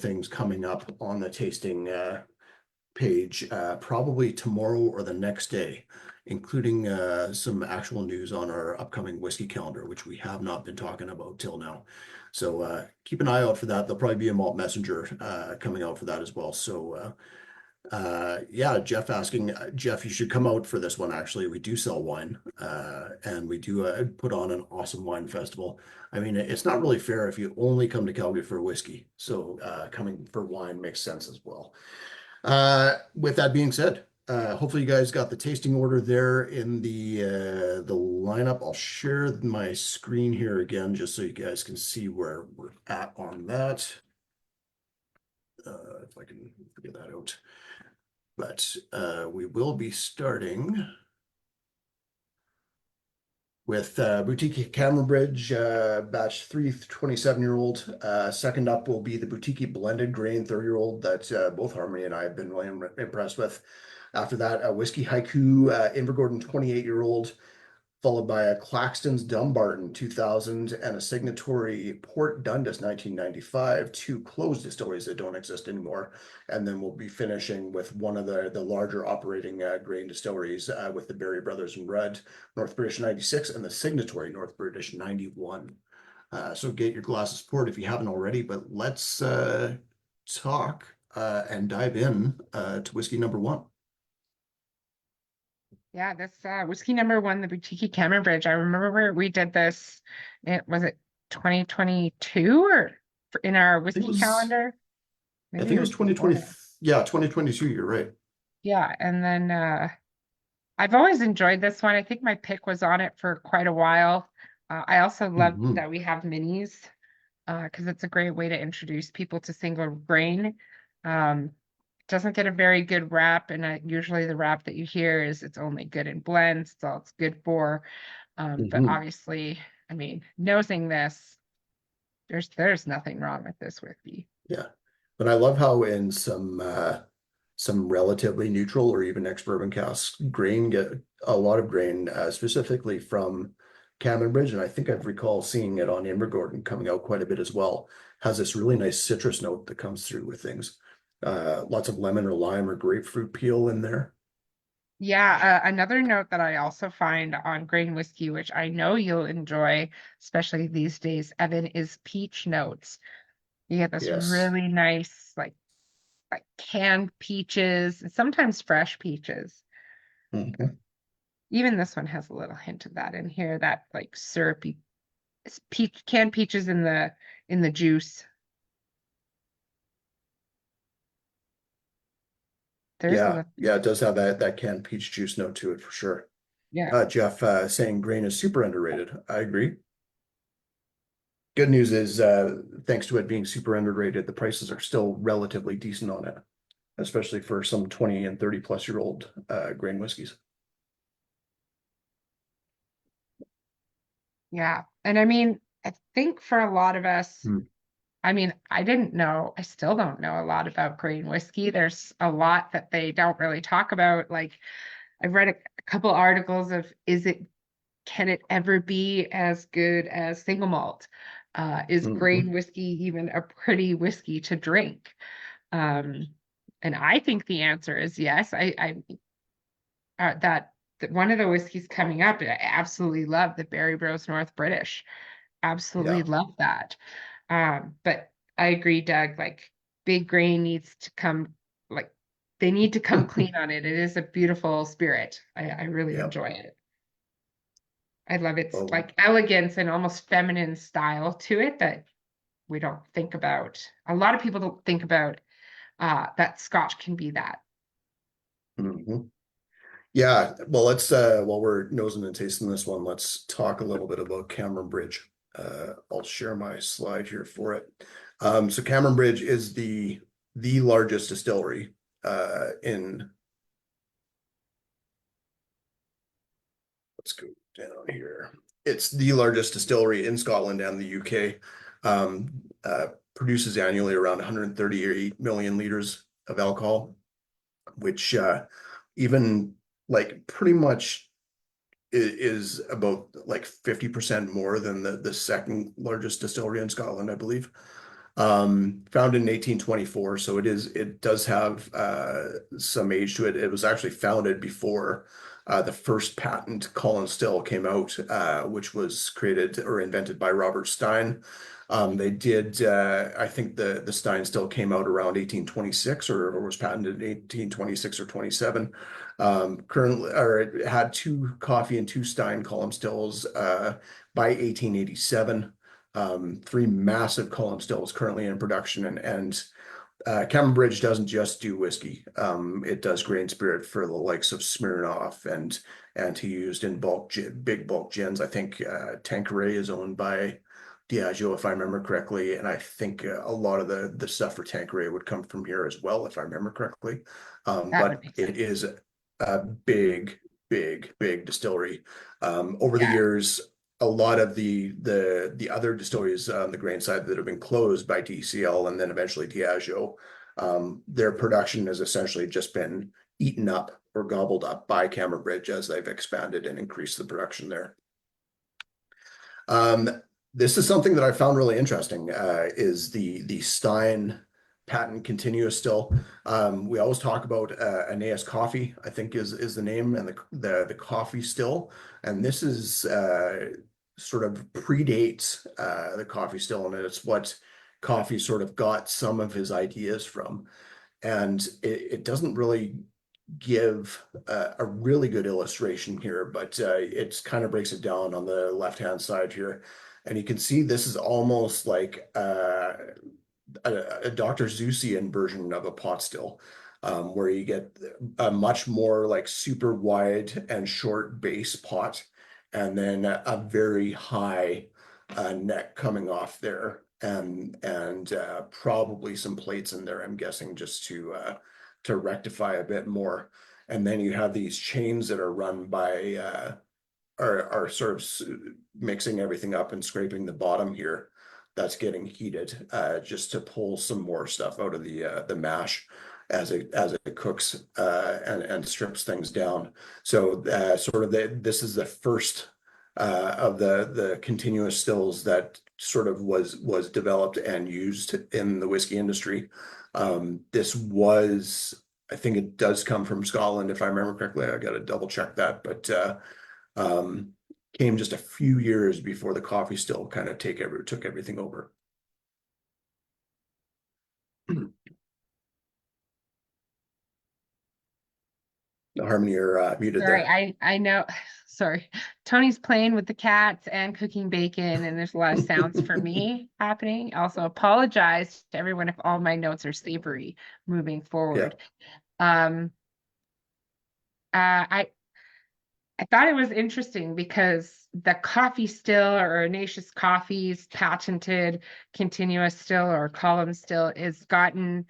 things coming up on the tasting page probably tomorrow or the next day, including some actual news on our upcoming whiskey calendar, which we have not been talking about till now. So keep an eye out for that. There'll probably be a malt messenger coming out for that as well. So yeah, Jeff asking, Jeff, you should come out for this one. Actually, we do sell wine, and we do put on an awesome wine festival. I mean, it's not really fair if you only come to Calgary for whiskey. So coming for wine makes sense as well. With that being said, hopefully you guys got the tasting order there in the lineup. I'll share my screen here again just so you guys can see where we're at on that. If I can figure that out. But we will be starting with Boutique-y Cameronbridge, batch 3 27-year-old. Second up will be the Boutique-y blended grain 30-year-old that both Harmony and I have been really impressed with. After that, Whiskey Haiku Invergordon 28-year-old, followed by a Claxton's Dumbarton 2000 and a Signatory Port Dundas 1995, two closed distilleries that don't exist anymore. And then we'll be finishing with one of the larger operating grain distilleries with the Berry Brothers and Rudd North British 96 and the Signatory North British 91. So get your glasses poured if you haven't already, but let's talk and dive in to whiskey number one. Yeah, this whiskey number one, the Boutique-y Cameronbridge. I remember we did this. Was it 2022 or in our whiskey calendar? Maybe I think it was 2020. Yeah, 2022. You're right. Yeah, and then I've always enjoyed this one. I think my pick was on it for quite a while. I also love that we have minis because it's a great way to introduce people to single grain. Doesn't get a very good rap, and usually the rap that you hear is it's only good in blends. It's all it's good for. But obviously, I mean, nosing this, there's nothing wrong with this whiskey. Yeah, but I love how in some relatively neutral or even ex-bourbon casks, grain get a lot of grain, specifically from Cameronbridge, and I think I recall seeing it on Invergordon coming out quite a bit as well. Has this really nice citrus note that comes through with things. Lots of lemon or lime or grapefruit peel in there. Yeah, another note that I also find on grain whiskey, which I know you'll enjoy, especially these days, Evan, is peach notes. You get this really nice, like canned peaches, and sometimes fresh peaches. Even this one has a little hint of that in here, that like syrupy canned peaches in the juice. Yeah, it does have that canned peach juice note to it for sure. Yeah. Jeff saying grain is super underrated. I agree. Good news is, thanks to it being super underrated, the prices are still relatively decent on it, especially for some 20 and 30 plus year old grain whiskeys. Yeah. And I mean, I think for a lot of us, I mean, I still don't know a lot about grain whiskey. There's a lot that they don't really talk about. Like I've read a couple articles of, can it ever be as good as single malt? Is grain whiskey even a pretty whiskey to drink? And I think the answer is yes. That one of the whiskeys coming up, I absolutely love the Berry Bros North British. Absolutely love that. But I agree, Doug, like big grain needs to come, like they need to come clean on it. It is a beautiful spirit. I really enjoy it. I love its like elegance and almost feminine style to it that we don't think about. A lot of people don't think about that Scotch can be that. Yeah, well, let's while we're nosing and tasting this one, let's talk a little bit about Cameronbridge. I'll share my slide here for it. So Cameronbridge is the largest distillery in. Let's go down here. It's the largest distillery in Scotland and the UK. Produces annually around 138 million liters of alcohol, which even like pretty much is about like 50% more than the second largest distillery in Scotland, I believe. Founded in 1824, so it does have some age to it. It was actually founded before the first patent column still came out, which was created or invented by Robert Stein. They did, I think the Stein still came out around 1826 or was patented in 1826 or 27. Currently, or it had two coffee and two Stein column stills by 1887. Three massive column stills currently in production, and Cameronbridge doesn't just do whiskey. It does grain spirit for the likes of Smirnoff, and he used in big bulk gins. I think Tanqueray is owned by Diageo, if I remember correctly, and I think a lot of the stuff for Tanqueray would come from here as well, if I remember correctly. That would But make it sense. is a big distillery. Over the Yeah, years, a lot of the other distilleries on the grain side that have been closed by DCL and then eventually Diageo, their production has essentially just been eaten up or gobbled up by Cameronbridge as they've expanded and increased the production there. Um, this is something that I found really interesting, is the Stein patent continuous still. We always talk about Aeneas Coffee, I think is the name, and the coffee still. And this is sort of predates the coffee still, and it's what coffee sort of got some of his ideas from. And it doesn't really give a really good illustration here, but it's kind of breaks it down on the left-hand side here. And you can see this is almost like a Dr. Seussian version of a pot still, where you get a much more like super wide and short base pot, and then a very high neck coming off there, and probably some plates in there, I'm guessing, just to rectify a bit more. And then you have these chains that are run by are sort of mixing everything up and scraping the bottom here. That's getting heated just to pull some more stuff out of the mash as it cooks and strips things down. So sort of this is the first of the continuous stills that sort of was developed and used in the whiskey industry. This was, I think it does come from Scotland, if I remember correctly. I got to double check that, but um, came just a few years before the coffee still kind of took everything over. Harmony, you're muted sorry, there. I know. Sorry, Tony's playing with the cats and cooking bacon, and there's a lot of sounds for me happening. Also, apologize to everyone if all my notes are savory moving Yeah, forward. Um, I thought it was interesting because the coffee still or Nacious Coffee's patented continuous still or column still is gotten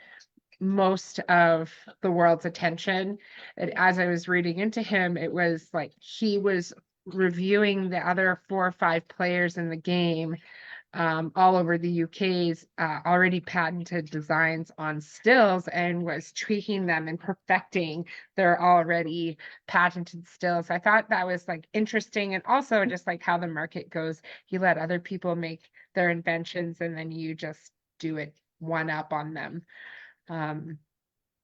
most of the world's attention. And as I was reading into him, it was like he was reviewing the other 4 or 5 players in the game, all over the UK's already patented designs on stills, and was tweaking them and perfecting their already patented stills. I thought that was like interesting, and also just like how the market goes. You let other people make their inventions and then you just do it one up on them. Um,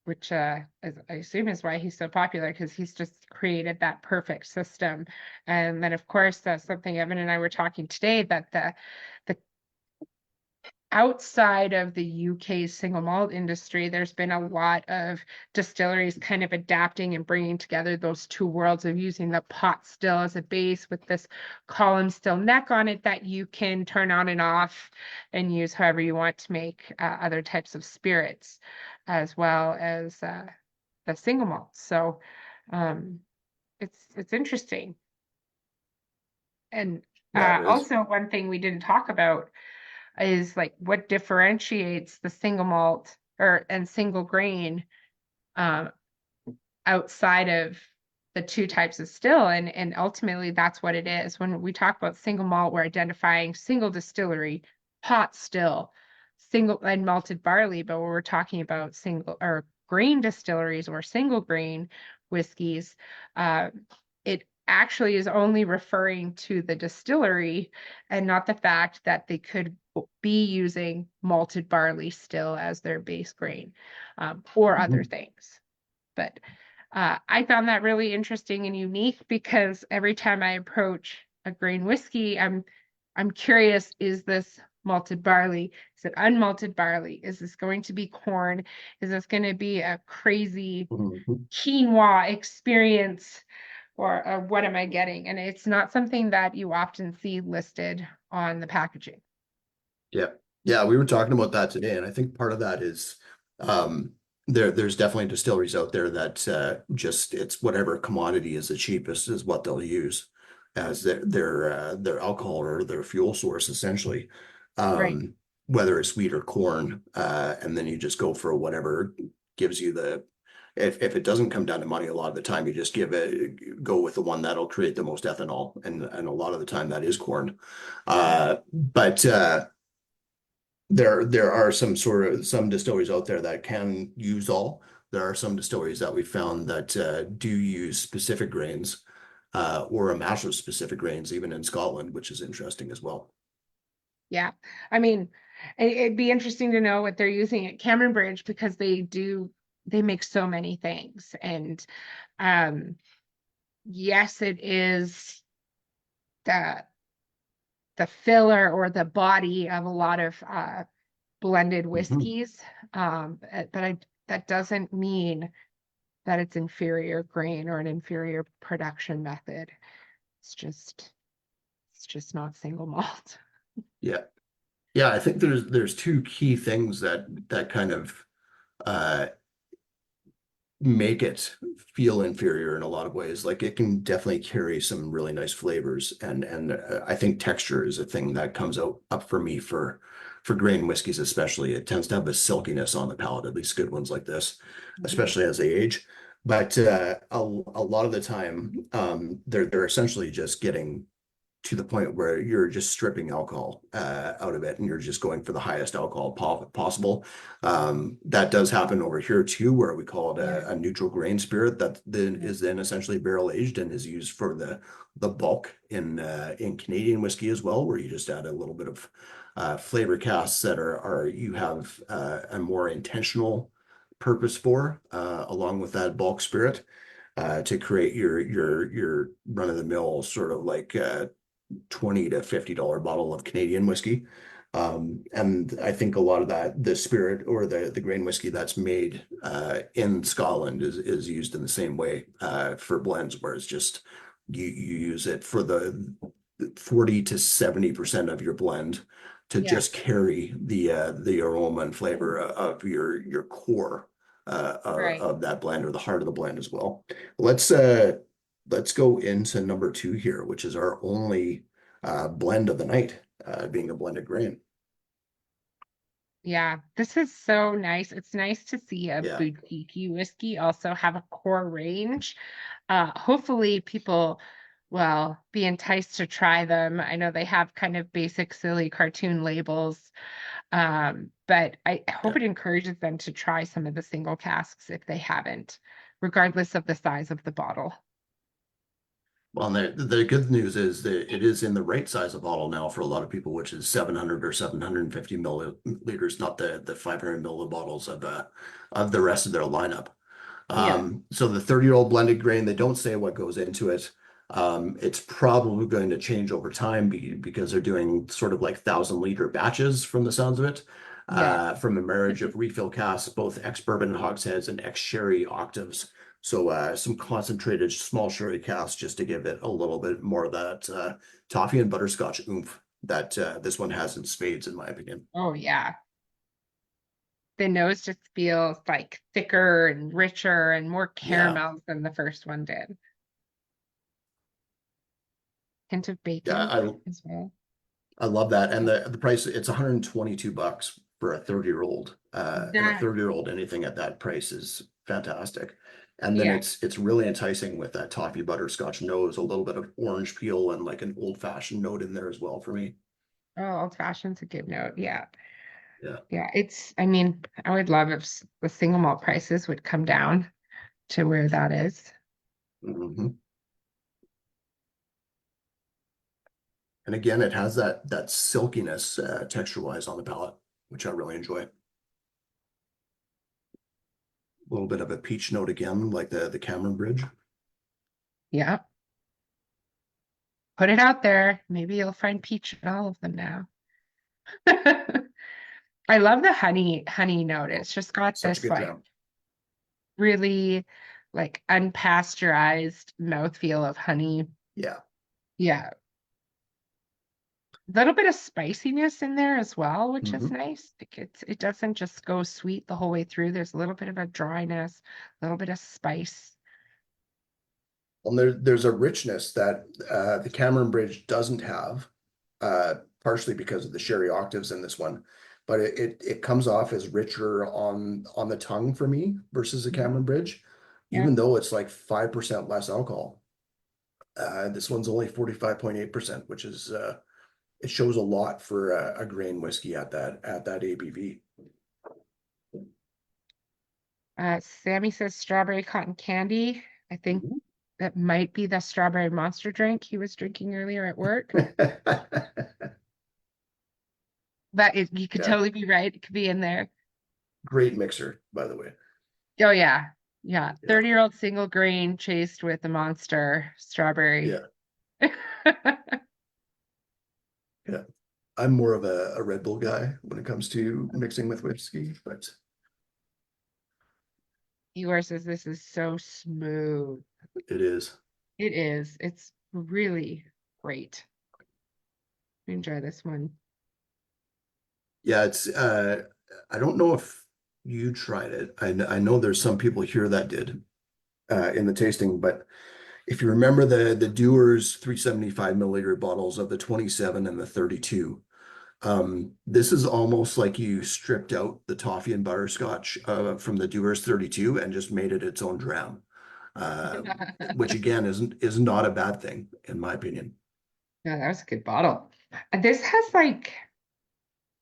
which I assume is why he's so popular, because he's just created that perfect system. And then of course that's something Evan and I were talking today, that the outside of the UK single malt industry, there's been a lot of distilleries kind of adapting and bringing together those two worlds of using the pot still as a base with this column still neck on it that you can turn on and off and use however you want to make other types of spirits, as well as the single malt. So um, it's interesting. And yeah, it is. also one thing we didn't talk about is like what differentiates the single malt or and single grain um, outside of the two types of still, and ultimately that's what it is. When we talk about single malt, we're identifying single distillery, pot still, single and malted barley. But when we're talking about single or grain distilleries or single grain whiskeys, uh, it actually is only referring to the distillery and not the fact that they could be using malted barley still as their base grain, or other Mhm. things. But I found that really interesting and unique because every time I approach a grain whiskey, I'm curious, is this malted barley? Is it unmalted barley? Is this going to be corn? Is this going to be a crazy Mhm. quinoa experience? Or what am I getting? And it's not something that you often see listed on the packaging. Yeah. Yeah, we were talking about that today, and I think part of that is there's definitely distilleries out there that just it's whatever commodity is the cheapest is what they'll use as their alcohol or their fuel source essentially. Right. Whether it's wheat or corn, and then you just go for whatever gives you the if it doesn't come down to money, a lot of the time you just go with the one that'll create the most ethanol, and a lot of the time that is corn. But there are some distilleries out there that can use all. There are some distilleries that we found that do use specific grains, or a mash of specific grains, even in Scotland, which is interesting as well. Yeah. I mean, it'd be interesting to know what they're using at Cameronbridge because they make so many things. And um, yes, it is the the filler or the body of a lot of blended Mhm. whiskeys. But that doesn't mean that it's inferior grain or an inferior production method. It's just it's just not single malt. Yeah. Yeah, I think there's two key things that kind of uh make it feel inferior in a lot of ways. Like it can definitely carry some really nice flavors, and I think texture is a thing that comes out up for me for grain whiskeys especially. It tends to have a silkiness on the palate, at least good ones like this, Mhm. especially as they age. But a lot of the time, they're essentially just getting to the point where you're just stripping alcohol out of it and you're just going for the highest alcohol possible. That does happen over here too, where we call it Yeah. a neutral grain spirit that then Yeah. is then essentially barrel aged and is used for the bulk in Canadian whiskey as well, where you just add a little bit of flavor casts that are you have a more intentional purpose for, along with that bulk spirit, to create your run of the mill sort of like 20 to $50 bottle of Canadian whiskey. And I think a lot of that, the spirit or the grain whiskey that's made in Scotland is used in the same way for blends, where it's just you use it for the 40 to 70% of your blend to Yeah. just carry the aroma and flavor of your core Right. of that blend, or the heart of the blend as well. Let's let's go into number two here, which is our only blend of the night, being a blended grain. Yeah, this is so nice. It's nice to see a Yeah. boutique whiskey also have a core range. Hopefully people will be enticed to try them. I know they have kind of basic, silly cartoon labels, but I hope Yeah. it encourages them to try some of the single casks if they haven't, regardless of the size of the bottle. Well, and the good news is that it is in the right size of bottle now for a lot of people, which is 700 or 750 milliliters, not the 500 milliliter bottles of the rest of their lineup. Yeah, So the 30-year-old blended grain, they don't say what goes into it. It's probably going to change over time because they're doing sort of like 1,000 liter batches from the sounds of it, yeah. from a marriage of refill casks, both ex-bourbon hogsheads and ex-sherry octaves. So some concentrated small sherry casks just to give it a little bit more of that toffee and butterscotch oomph that this one has in spades, in my opinion. Oh, yeah. The nose just feels like thicker and richer and more Yeah, caramels than the first one did. Hint of yeah, bacon as well. I love that. And the price, it's $122 for a 30-year-old. And a That, 30-year-old, anything at that price is fantastic. And then yeah. it's really enticing with that toffee butterscotch nose, a little bit of orange peel and like an old-fashioned note in there as well for me. Oh, old fashioned's a good note. Yeah. Yeah. Yeah. I mean, I would love if the single malt prices would come down to where that is. Mhm. And again, it has that silkiness texture-wise on the palate, which I really enjoy. A little bit of a peach note again, like the Cameronbridge. Yeah. Put it out there. Maybe you'll find peach in all of them now. I love the honey note. It's just got Such a this good like dram. really like unpasteurized mouthfeel of honey. Yeah. Yeah. A little bit of spiciness in there as well, which is Hmm. nice. Like it doesn't just go sweet the whole way through. There's a little bit of a dryness, a little bit of spice. And there's a richness that the Cameronbridge doesn't have, partially because of the sherry octaves in this one, but it comes off as richer on the tongue for me versus the Mhm. Cameronbridge, Yeah. even though it's like 5% less alcohol. This one's only 45.8%, which is it shows a lot for a grain whiskey at that ABV. Sammy says strawberry cotton candy. I think that might be the strawberry monster drink he was drinking earlier at work. But you could Yeah, totally be right. It could be in there. great mixer, by the way. Oh yeah. Yeah. Yeah, 30-year-old single grain chased with the monster strawberry. yeah, yeah. I'm more of a Red Bull guy when it comes to mixing with whiskey, but Igor says this is so smooth. it is. It is. It's really great. Enjoy this one. Yeah, it's I don't know if you tried it. I know there's some people here that did in the tasting, but if you remember the Dewar's 375 milliliter bottles of the 27 and the 32, this is almost like you stripped out the toffee and butterscotch from the Dewar's 32 and just made it its own dram. Uh, which again is not a bad thing in my opinion. Yeah, that was a good bottle. This has like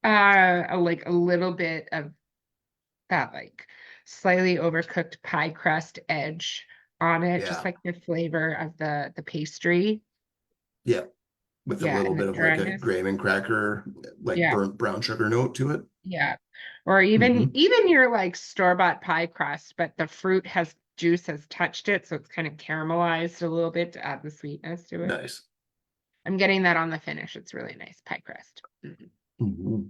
a little bit of that like slightly overcooked pie crust edge on it, just Yeah. like the flavor of the pastry. Yeah. With a Yeah, little and the bit of like a dryness. graham and cracker, like Yeah, burnt brown sugar note to it. yeah. Or even Hmm. even your like store-bought pie crust, but the fruit has juice has touched it, so it's kind of caramelized a little bit to add the sweetness to it. Nice. I'm getting that on the finish. It's really nice pie crust. Mhm. Hmm.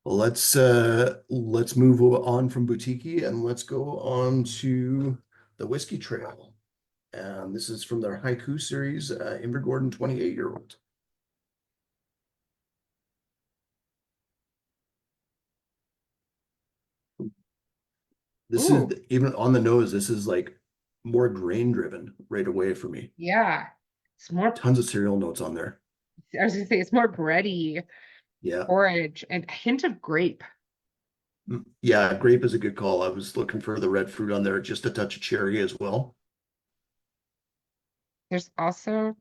Well, let's move on from Boutique and let's go on to the Whiskey Trail. And this is from their Haiku series, Invergordon 28-year-old. This is Ooh, even on the nose, this is like more grain driven right away for me. yeah. It's more, Tons of cereal notes on there. I was gonna say it's more bready, Yeah. porridge, and a hint of grape. Yeah, grape is a good call. I was looking for the red fruit on there, just a touch of cherry as well. There's also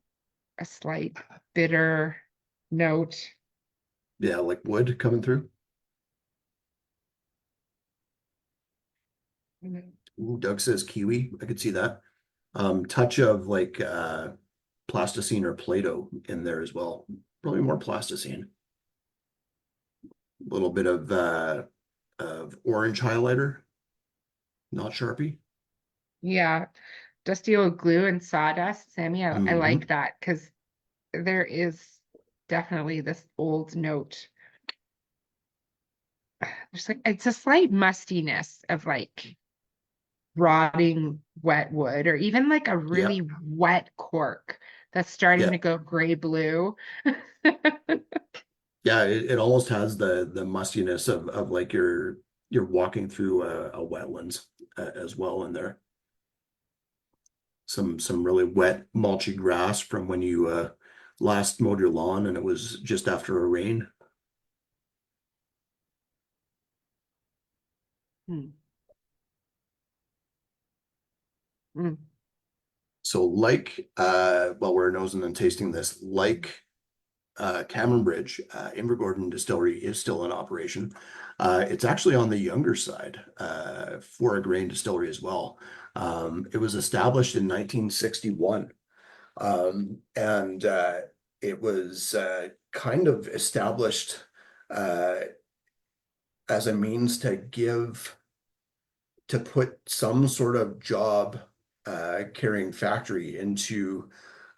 a slight bitter note. Yeah, like wood coming through. Mhm. Ooh, Doug says kiwi. I could see that. Touch of like plasticine or Play-Doh in there as well. Probably more plasticine. A little bit of orange highlighter, not Sharpie. Yeah, dusty old glue and sawdust. Sammy, I like Hmm. that because there is definitely this old note. There's like it's a slight mustiness of like rotting wet wood or even like a Yeah, really wet cork that's starting yeah, to go gray blue. yeah. It almost has the mustiness of like you're walking through a wetlands as well in there. Some really wet, mulchy grass from when you last mowed your lawn, and it was just after a rain. Hmm. Mm. So, like, while we're nosing and tasting this, like Cameronbridge, Invergordon Distillery is still in operation. It's actually on the younger side for a grain distillery as well. It was established in 1961. And it was kind of established uh, as a means to put some sort of job carrying factory into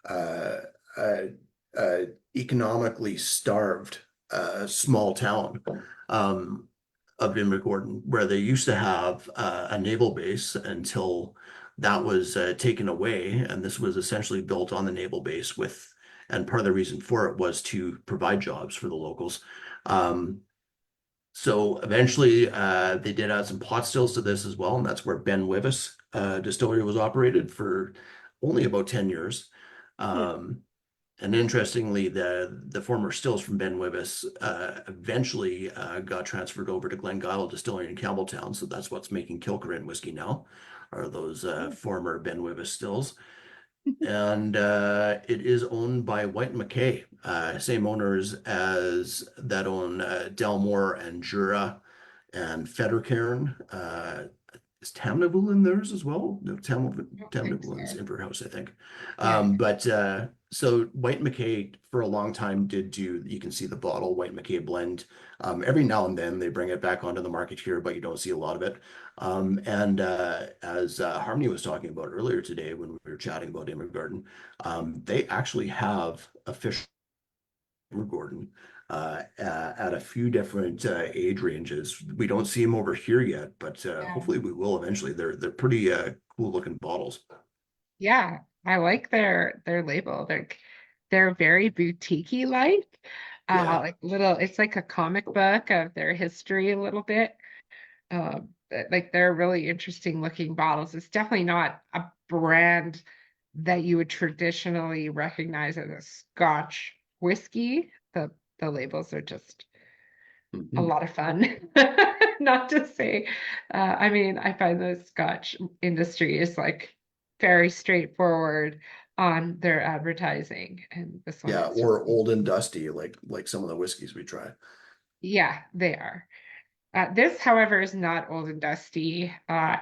uh, a, a economically starved small town um, of Invergordon, where they used to have a naval base until that was taken away, and this was essentially built on the naval base with, and part of the reason for it was to provide jobs for the locals. Um, so eventually, they did add some pot stills to this as well, and that's where Ben Wyvis distillery was operated for only about 10 years. Hmm. Um, and interestingly, the former stills from Ben Wyvis eventually got transferred over to Glengyle Distillery in Campbelltown. So that's what's making Kilkerran whiskey now, are those former Ben Wyvis stills. And it is owned by White and McKay, same owners as that own Delmore and Jura and Fettercairn. Is Tamnaville in theirs as well? No, I don't think Tamnaville so. in Inverhouse, I think. Yeah. But so White McKay for a long time did do, you can see the bottle White McKay blend. Every now and then they bring it back onto the market here, but you don't see a lot of it. And as Harmony was talking about earlier today when we were chatting about Invergordon, they actually have official Gordon at a few different age ranges. We don't see them over here yet, but Yeah. hopefully we will eventually. They're pretty cool looking bottles. Yeah, I like their label. They're very boutique-y Yeah. like little, it's like a comic book of their history a little bit. But, like they're really interesting looking bottles. It's definitely not a brand that you would traditionally recognize as a Scotch whiskey. The labels are just a Mhm. lot of fun. Not to say, I mean, I find the Scotch industry is like very straightforward on their advertising, and this one Yeah, is just, or old and dusty, like some of the whiskeys we try. yeah, they are. This, however, is not old and dusty.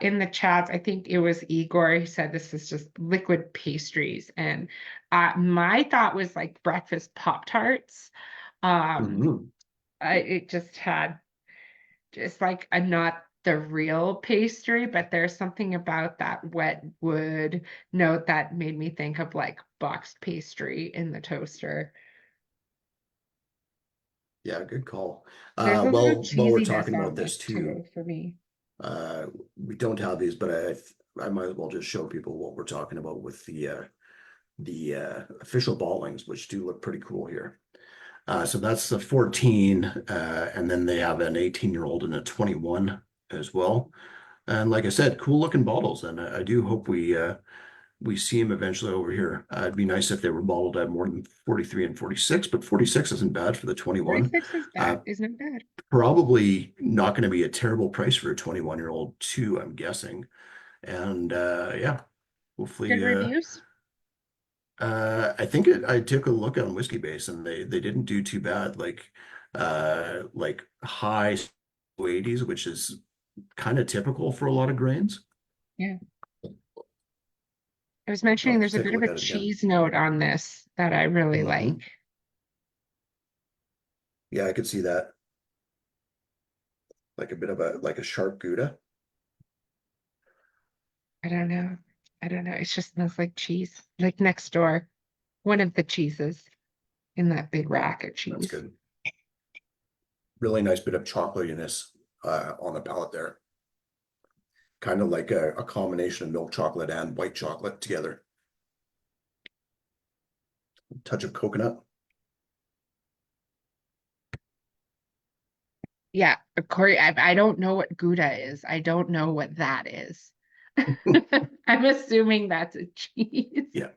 In the chats, I think it was Igor who said this is just liquid pastries, and my thought was like breakfast Pop Tarts. Um, Mhm. it just had just like a not the real pastry, but there's something about that wet wood note that made me think of like boxed pastry in the toaster. Yeah, good call. There's a little While we're cheesiness talking on about this this too, too for me. uh, we don't have these, but I might as well just show people what we're talking about with the official bottlings, which do look pretty cool here. So that's the 14, and then they have an 18-year-old and a 21 as well. And like I said, cool looking bottles, and I do hope we see them eventually over here. It'd be nice if they were bottled at more than 43 and 46, but 46 isn't bad for the 21. 46 is Uh, bad, isn't bad. Probably not going to be a terrible price for a 21-year-old too, I'm guessing. And yeah, Good hopefully reviews. I think I took a look on Whiskey Base and they didn't do too bad. Like high 80s, which is kind of typical for a lot of grains. Yeah. I was I'll mentioning have to there's a take a bit of look a at it again. cheese note on this that I really like. Hmm. Yeah, I could see that. Like a bit of a sharp Gouda. I don't know. I don't know. It just smells like cheese, like next door. One of the cheeses in that big rack of That's cheese. good. Really nice bit of chocolatiness on the palate there. Kind of like a combination of milk chocolate and white chocolate together. Touch of coconut. Yeah, Corey, I don't know what Gouda is. I don't know what that is. I'm assuming that's a cheese. Yeah.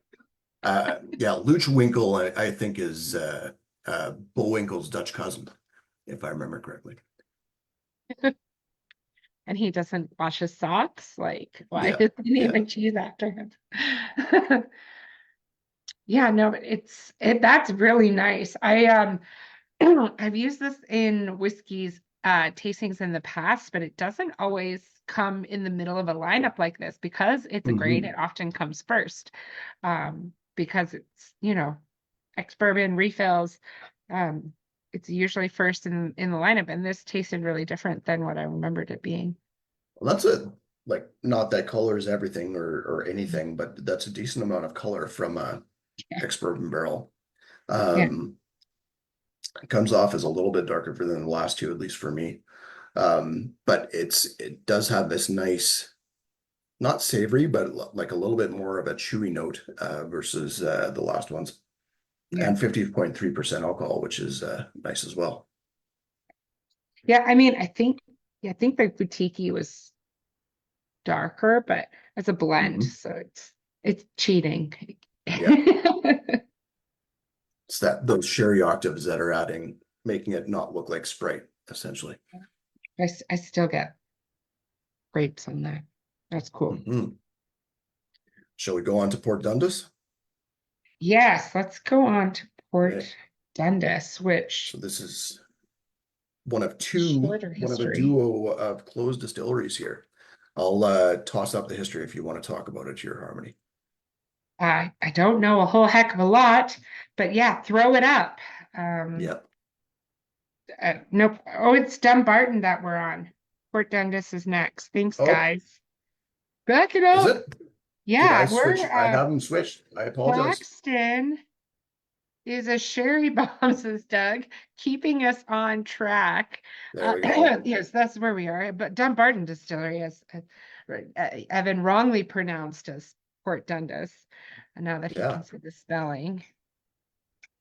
Yeah, Winkle, I think is Bullwinkle's Dutch cousin, if I remember correctly. And he doesn't wash his socks. Like, why Yeah, is he yeah. naming cheese after him? Yeah, no, but that's really nice. I've used this in whiskeys tastings in the past, but it doesn't always come in the middle of a lineup like this because it's a grain, Hmm. it often comes first. Because it's, ex-bourbon refills, um, it's usually first in the lineup, and this tasted really different than what I remembered it being. Well, that's like not that color is everything or anything, but that's a decent amount of color from a Yeah. ex-bourbon barrel. Yeah. Um, it comes off as a little bit darker than the last two, at least for me. But it does have this nice, not savory, but like a little bit more of a chewy note versus the last ones. Yeah. And 50.3% alcohol, which is nice as well. Yeah. I mean, I think the boutique was darker, but it's a blend, Mhm. so it's cheating. Yeah, it's that those sherry octaves that are adding, making it not look like Sprite, essentially. I still get grapes on that. That's cool. Mhm. Shall we go on to Port Dundas? Yes, let's go on to Port Okay, Dundas, which so this is one of shorter one of a history. duo of closed distilleries here. I'll toss up the history if you want to talk about it to your harmony. I don't know a whole heck of a lot, but yeah, throw it up. Um, Yeah. nope. Oh, it's Dumbarton that we're on. Port Dundas is next. Thanks, Oh, guys. Back it is up. it? Did I Yeah, we're switch? I haven't switched. I apologize. Claxton is a sherry bomb, says Doug, keeping us on track. There we go. Yes, that's where we are. But Dumbarton Distillery is Evan wrongly pronounced as Port Dundas. And now that he Yeah, can see the spelling.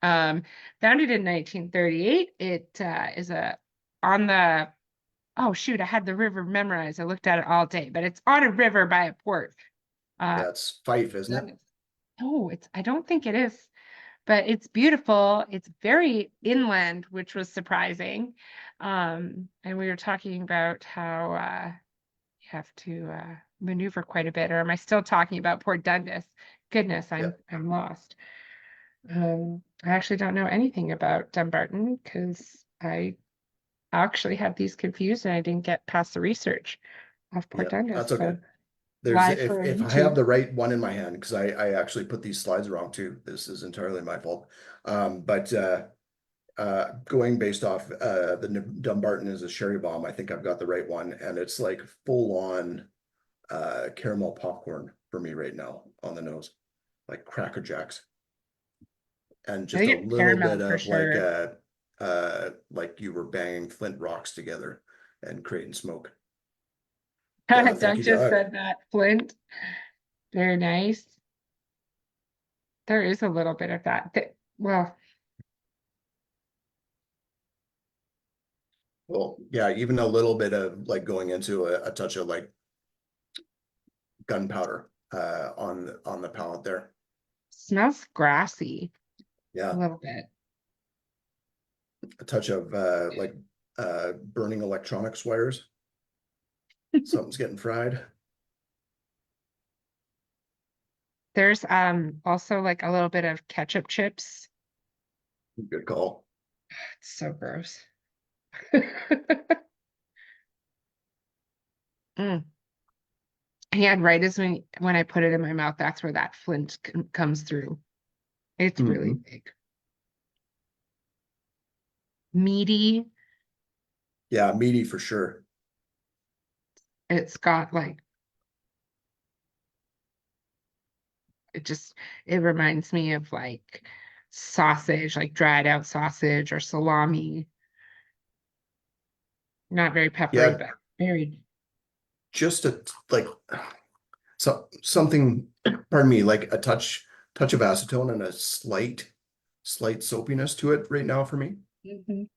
Um, Founded in 1938, it is a on the oh shoot, I had the river memorized. I looked at it all day, but it's on a river by a port. Uh, yeah, it's Fife, isn't it? Dundas. No, I don't think it is, but it's beautiful. It's very inland, which was surprising. And we were talking about how you have to maneuver quite a bit. Or am I still talking about Port Dundas? Goodness, Yeah. I'm lost. I actually don't know anything about Dumbarton because I actually had these confused and I didn't get past the research of Port Yeah, Dundas. that's okay. So There's live for if I have YouTube. the right one in my hand, because I actually put these slides wrong too. This is entirely my fault. But going based off the Dumbarton is a sherry bomb, I think I've got the right one, and it's like full on caramel popcorn for me right now on the nose, like Cracker Jacks, and I just think a it's little caramel bit for of sure. like you were banging flint rocks together and creating smoke. Yeah, thank Doug you, just Doug. said that. Flint, very nice. There is a little bit of that. Well, Well, yeah, even a little bit of like going into a touch of like gunpowder on the palate there. smells grassy a Yeah, little bit. a touch of like burning electronics wires. Something's getting fried. There's also like a little bit of ketchup chips. Good call. It's so gross. Mm. And right as when I put it in my mouth, that's where that flint comes through. It's really Hmm. big. Meaty. Yeah, meaty for sure. It's got like it reminds me of like sausage, like dried out sausage or salami. Not very peppery, Yeah, but very just a like something, pardon me, like a touch of acetone and a slight soapiness to it right now for me. Mhm.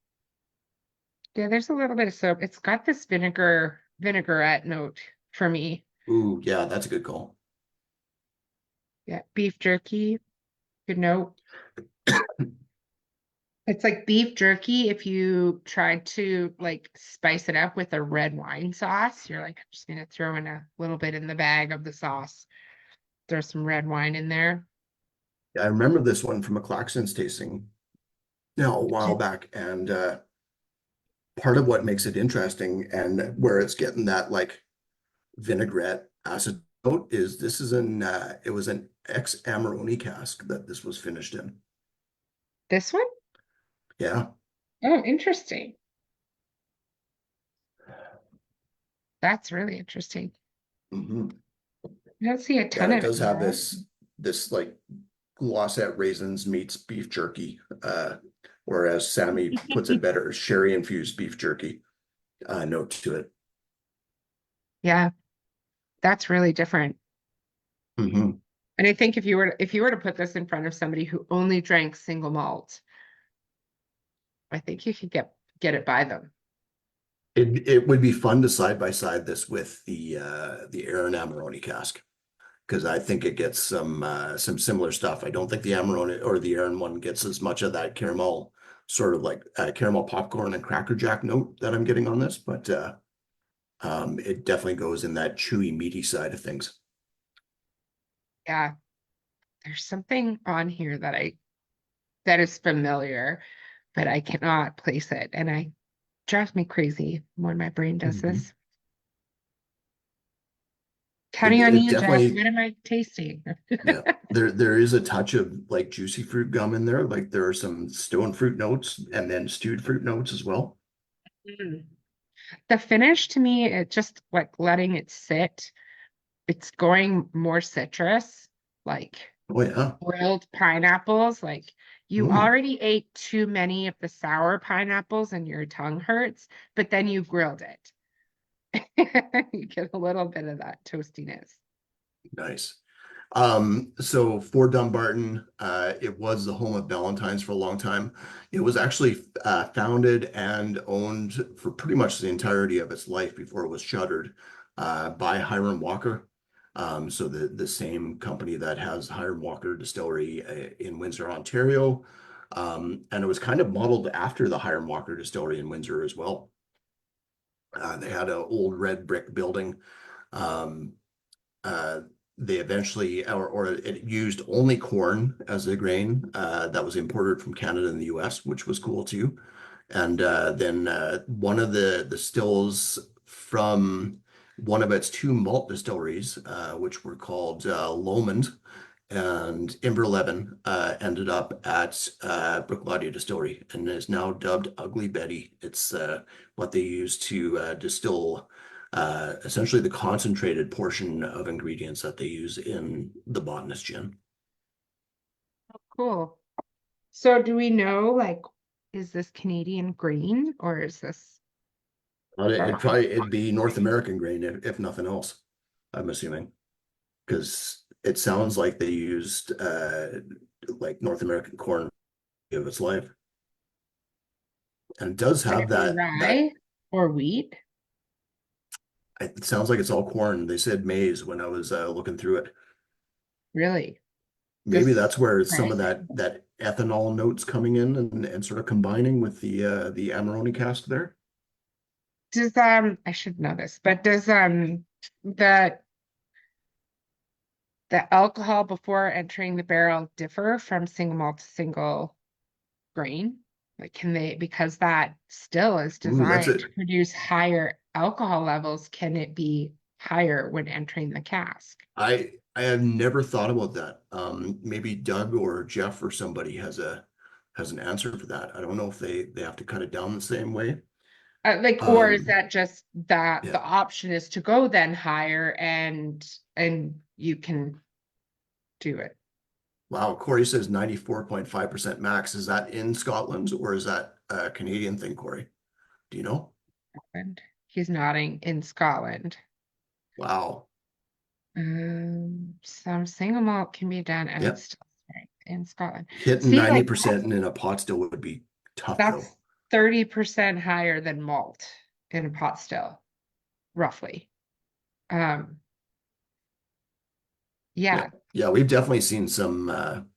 Yeah, there's a little bit of soap. It's got this vinaigrette note for me. Ooh, yeah, that's a good call. Yeah, beef jerky, good note. It's like beef jerky if you tried to like spice it up with a red wine sauce. You're like, I'm just gonna throw in a little bit in the bag of the sauce. Throw some red wine in there. Yeah, I remember this one from a Claxton's tasting, a while back, and part of what makes it interesting and where it's getting that like vinaigrette acid note is this is it was an ex Amarone cask that this was finished in. This one? Yeah. Oh, interesting. That's really interesting. Hmm. I don't see a Yeah, ton it of it does have here. this like glossette raisins meets beef jerky. Whereas Sammy puts it better, sherry infused beef jerky note to it. Yeah, that's really different. Hmm. And I think if you were to put this in front of somebody who only drank single malt, I think you could get it by them. It would be fun to side by side this with the Aaron Amarone cask because I think it gets some similar stuff. I don't think the Amarone or the Aaron one gets as much of that caramel sort of like caramel popcorn and Cracker Jack note that I'm getting on this, but it definitely goes in that chewy, meaty side of things. Yeah, there's something on here that is familiar, but I cannot place it. And I drives me crazy when my brain does Mhm. this. Counting on It you, Jeff. definitely, What am I tasting? yeah. There is a touch of like juicy fruit gum in there. Like there are some stone fruit notes and then stewed fruit notes as well. Mm. The finish to me, it just like letting it sit. It's going more citrus, like Oh yeah. grilled pineapples. Like you Mm, already ate too many of the sour pineapples and your tongue hurts, but then you grilled it. You get a little bit of that toastiness. nice. So for Dumbarton, it was the home of Valentine's for a long time. It was actually founded and owned for pretty much the entirety of its life before it was shuttered by Hiram Walker. So the same company that has Hiram Walker Distillery in Windsor, Ontario. And it was kind of modeled after the Hiram Walker Distillery in Windsor as well. They had an old red brick building. Um, uh, they eventually, or it used only corn as the grain that was imported from Canada and the US, which was cool too. And then one of the stills from one of its two malt distilleries, which were called Lomond and Inverlevin, ended up at Bruichladdich Distillery and is now dubbed Ugly Betty. It's what they use to distill essentially the concentrated portion of ingredients that they use in the botanist gin. Cool. So do we know, like, is this Canadian green or is this It'd be North American grain if nothing else, I'm assuming, because it sounds like they used like North American corn of its life. And it does Could have it be that rye or wheat? it sounds like it's all corn. They said maize when I was looking through it. Really? Maybe This that's where some of surprising. that ethanol notes coming in and sort of combining with the Amarone cask there. Does I should know this, but does the the alcohol before entering the barrel differ from single malt to single grain? Like can they, because that still is Ooh, that's designed to it. produce higher alcohol levels, can it be higher when entering the cask? I have never thought about that. Maybe Doug or Jeff or somebody has an answer for that. I don't know if they have to cut it down the same way. Like, or is Um, that just that yeah. the option is to go then higher and you can do it? Wow, Corey says 94.5% max. Is that in Scotland or is that a Canadian thing, Corey? Do you know? And he's nodding in Scotland. Wow. Some single malt can be done at Yep. still strength in Scotland. Hitting See, like 90% in a pot still would be tough that's though. 30% higher than malt in a pot still, roughly. Um, Yeah. yeah, Yeah, we've definitely seen some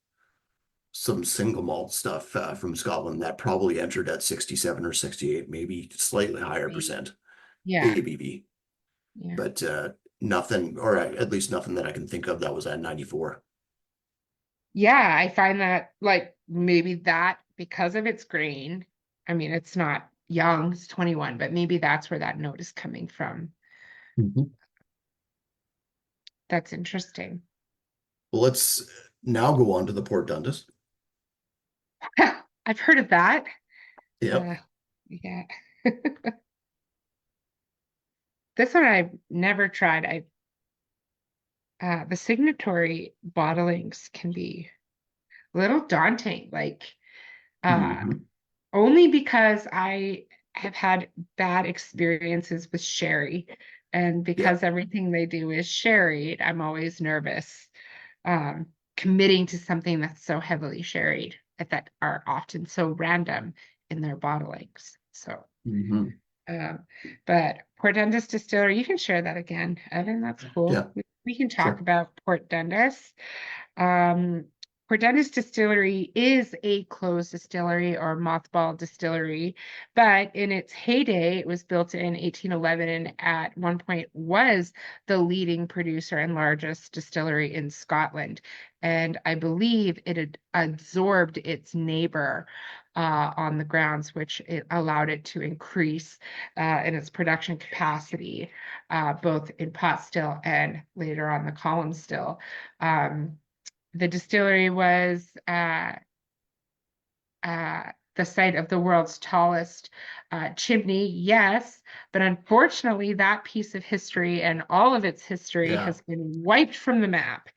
single malt stuff from Scotland that probably entered at 67 or 68, maybe slightly higher right. percent Yeah, ABV, yeah. but nothing, or at least nothing that I can think of that was at 94. Yeah, I find that like maybe that because of its grain, I mean, it's not young, it's 21, but maybe that's where that note is coming from. Mhm. That's interesting. Well, let's now go on to the Port Dundas. I've heard of that. Yep. Yeah. This one I've never tried. The signatory bottlings can be a little daunting, like uh Hmm. only because I have had bad experiences with sherry, and because Yep. everything they do is sherried, I'm always nervous um committing to something that's so heavily sherried that are often so random in their bottlings. So Hmm. um, but Port Dundas Distillery, you can share that again, Evan. That's cool. Yeah, We can talk sure. about Port Dundas. Um, Port Dundas Distillery is a closed distillery or mothball distillery, but in its heyday, it was built in 1811 and at one point was the leading producer and largest distillery in Scotland. And I believe it had absorbed its neighbor on the grounds, which it allowed it to increase in its production capacity, both in pot still and later on the column still. Um, the distillery was the site of the world's tallest chimney, yes, but unfortunately, that piece of history and all of its history Yeah. has been wiped from the map.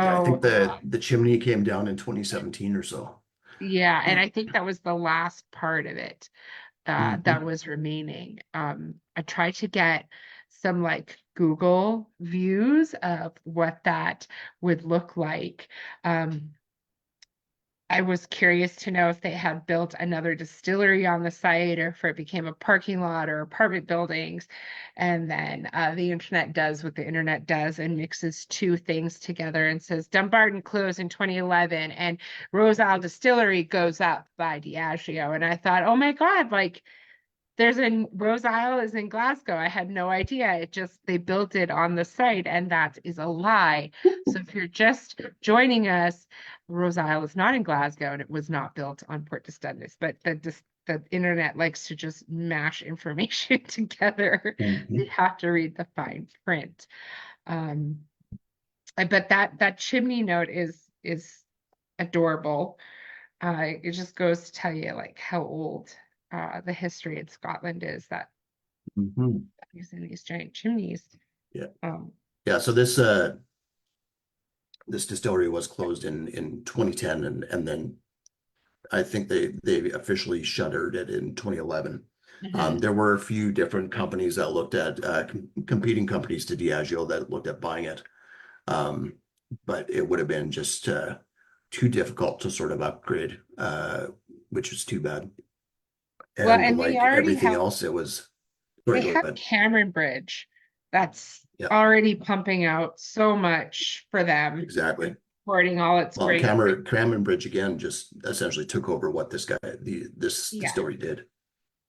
Yeah, I So, think the chimney came down in 2017 or so. yeah, and I think that was the last part of it that Hmm. was remaining. I tried to get some like Google views of what that would look like. Um, I was curious to know if they had built another distillery on the site or if it became a parking lot or apartment buildings. And then the internet does what the internet does and mixes two things together and says Dumbarton closed in 2011 and Rose Isle Distillery goes up by Diageo. And I thought, oh my God, like there's a Rose Isle is in Glasgow. I had no idea. It just they built it on the site, and that is a lie. So if you're just joining us, Rose Isle is not in Glasgow, and it was not built on Port Dundas. But the internet likes to just mash information together. You Hmm. have to read the fine print. Um, but that chimney note is adorable. It just goes to tell you like how old the history in Scotland is that Hmm. using these giant chimneys. Yeah. Um, Yeah. So this distillery was closed in 2010, and then I think they officially shuttered it in 2011. mhm. There were a few different companies that looked at competing companies to Diageo that looked at buying it. Um, but it would have been just too difficult to sort of upgrade, which is too bad. Well, And and they like already everything have else, it was, sorry, they go have ahead. Cameronbridge that's Yeah, already pumping out so much for them, exactly. importing all its Well, and great great. Cameronbridge again just essentially took over what this Yeah, distillery did.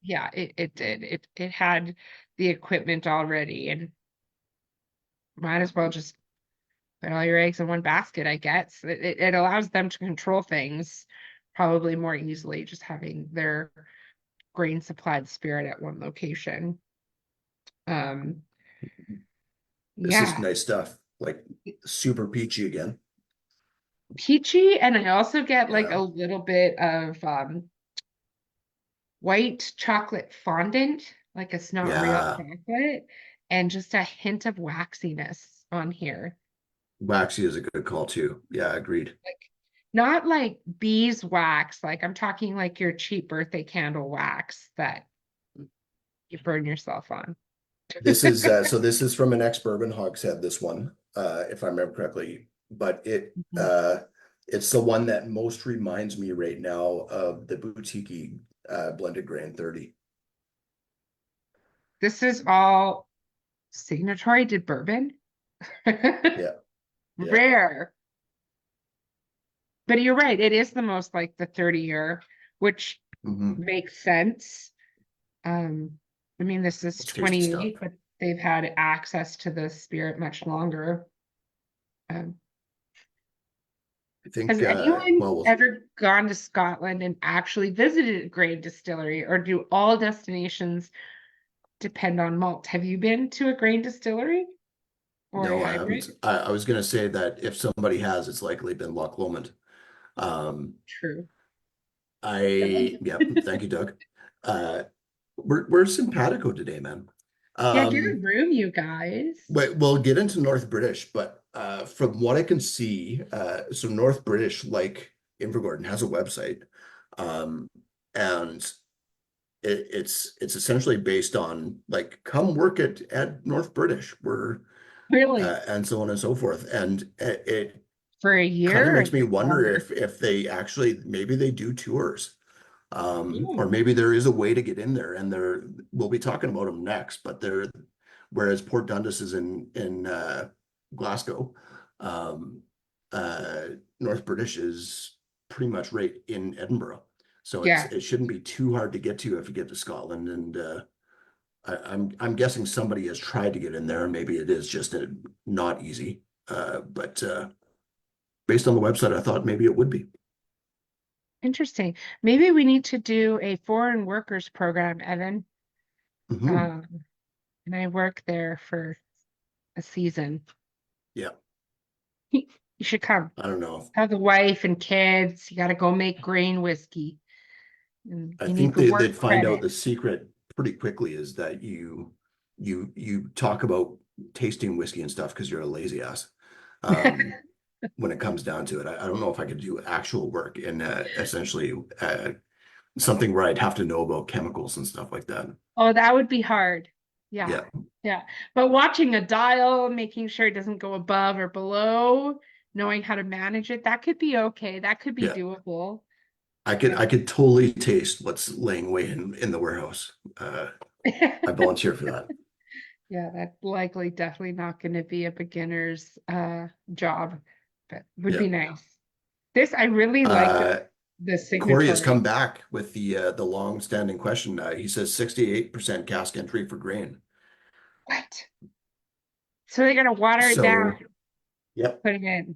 yeah, it did. It had the equipment already, and might as well just put all your eggs in one basket, I guess. It allows them to control things probably more easily, just having their grain supplied spirit at one location. Um, This is yeah, nice stuff, like super peachy again. peachy, and I also get like Yeah. a little bit of white chocolate fondant, like it's not real Yeah. chocolate, and just a hint of waxiness on here. Waxy is a good call too. Yeah, agreed. Like not like beeswax, like I'm talking like your cheap birthday candle wax that you burn yourself on. This is so this is from an ex-bourbon hogshead, this one, if I remember correctly. But it's the one that most reminds me right now of the Boutique-y blended grain 30. This is all Signatory did bourbon. Yeah, yeah. Rare. But you're right, it is the most like the 30-year, which Hmm. makes sense. I mean, this is It's tasty stuff. 28, but they've had access to the spirit much longer. Um, I has think anyone well, ever gone to Scotland and actually visited a grain distillery, or do all destinations depend on malt? Have you been to a grain distillery or a no, I haven't. hybrid? I was gonna say that if somebody has, it's likely been Loch Lomond. Um, True. Yeah, thank you, Doug. Uh, we're simpatico today, man. Yeah, get a Um, room, you guys. we'll get into North British, but from what I can see, so North British, like Invergordon, has a website, um, and it's essentially based on like come work at North British, we're Really? and so on and so forth, and it For a kind of year or makes me wonder longer? if they actually maybe they do tours. Or Ooh, maybe there is a way to get in there, and we'll be talking about them next, but whereas Port Dundas is in Glasgow, um, uh, North British is pretty much right in Edinburgh. So yeah. it shouldn't be too hard to get to if you get to Scotland. And I'm guessing somebody has tried to get in there, and maybe it is just not easy. But based on the website, I thought maybe it would be. Interesting. Maybe we need to do a foreign workers program, Evan. Hmm. Um, and I work there for a season. Yeah, You should come. I don't know. Have the wife and kids. You got to go make grain whiskey. And I you need think the work they'd find out credit. the secret pretty quickly is that you talk about tasting whiskey and stuff because you're a lazy ass. Um, when it comes down to it, I don't know if I could do actual work in essentially something where I'd have to know about chemicals and stuff like that. Oh, that would be hard. Yeah. Yeah, Yeah. But watching a dial, making sure it doesn't go above or below, knowing how to manage it, that could be okay. That could be yeah. doable. I could totally taste what's laying away in the warehouse. I volunteer for that. Yeah, that's likely definitely not going to be a beginner's job, but would Yeah. be nice. This I really liked Uh, the Corey has come signatory. back with the long-standing question. He says 68% cask entry for grain. What? So they gotta water it down, So, yep. put it in.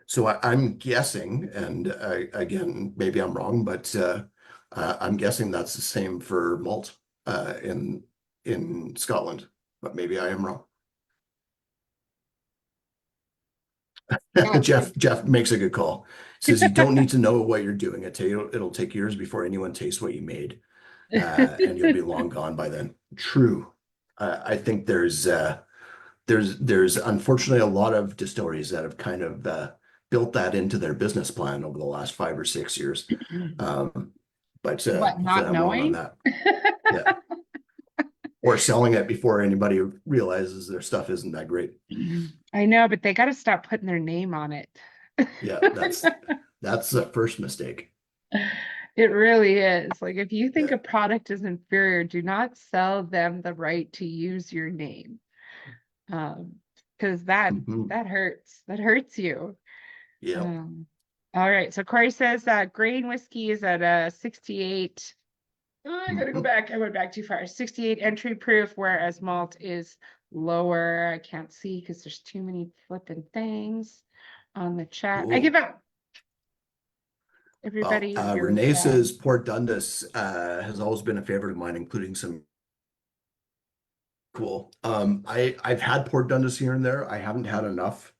So I'm guessing, and again, maybe I'm wrong, but I'm guessing that's the same for malt in Scotland, but maybe I am wrong. Oh, Jeff makes a good call. Says you don't need to know what you're doing. It'll take years before anyone tastes what you made, and you'll be long gone by then. True. I think there's unfortunately a lot of distilleries that have kind of built that into their business plan over the last 5 or 6 years. Um, but what, hopefully not I'm wrong on knowing? that. Yeah. Or selling it before anybody realizes their stuff isn't that great. I know, but they gotta stop putting their name on it. Yeah, that's the first mistake. It really is. Like if you think Yeah. a product is inferior, do not sell them the right to use your name. Because Mhm. that hurts. That hurts you. Yeah. Um, all right. So Corey says that grain whiskey is at a 68. Oh, I gotta go Mhm. back. I went back too far. 68 entry proof, whereas malt is lower. I can't see because there's too many flipping things on the chat. I give Cool. up. Well, Everybody, you're Renee bad. says Port Dundas has always been a favorite of mine, including some cool. I've had Port Dundas here and there. I haven't had enough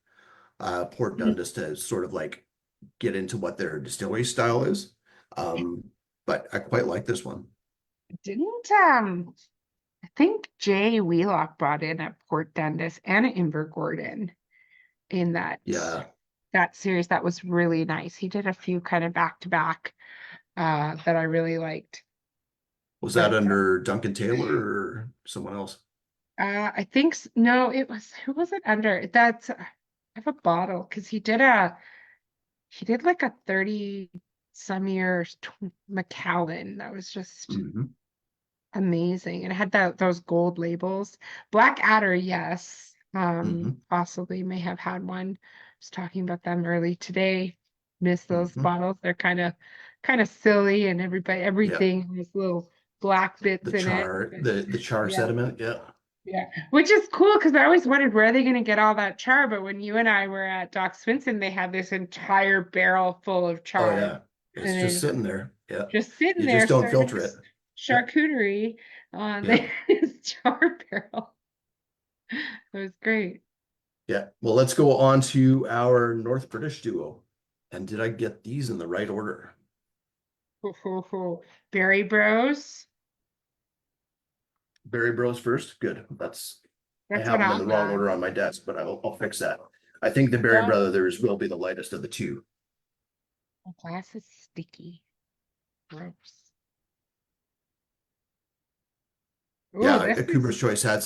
Port Dundas to sort of like get into what their distillery style is. Um, but I quite like this one. Didn't I think Jay Wheelock brought in a Port Dundas and an Invergordon in Yeah. that series. That was really nice. He did a few kind of back to back that I really liked. Was that But under Duncan Taylor or someone else? I think no, it was who was it under? That's I have a bottle because he did like a 30 some years Macallan. That was just Hmm. amazing. And it had those gold labels. Blackadder, yes. Hmm. Possibly may have had one. I was talking about them early today. Miss those Hmm. bottles. They're kind of silly and Yeah. everything has little black bits in it. But The char yeah, sediment. Yeah. yeah. Which is cool because I always wondered where are they going to get all that char. But when you and I were at Doc Swinson, they had this entire barrel full of Oh char. yeah. It's And just then sitting there. Yeah. just sitting You there just don't serving filter it. us Yeah. charcuterie on Yeah. this jar barrel. It was great. Yeah. Well, let's go on to our North British duo. And did I get these in the right order? Berry Bros. Berry Bros first. Good. I That's have what them in the I'll wrong have. order on my desk, but I'll fix that. I think the Berry Don't. Brothers will be the lightest of the two. My glass is sticky. Gross. Oh, Yeah, this Cooper's is Choice has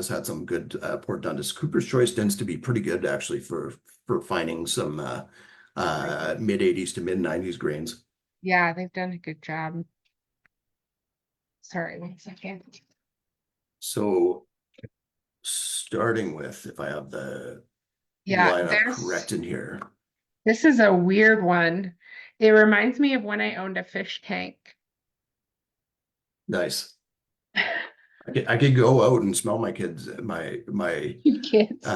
had some good Port Dundas. Cooper's Choice tends to be pretty good actually for finding some mid 80s to mid 90s grains. yeah, they've done a good job. Sorry, 1 second. So starting with, if I have the Yeah, lineup correct in here. this is a weird one. It reminds me of when I owned a fish tank. Nice. I could go out and smell my Kids.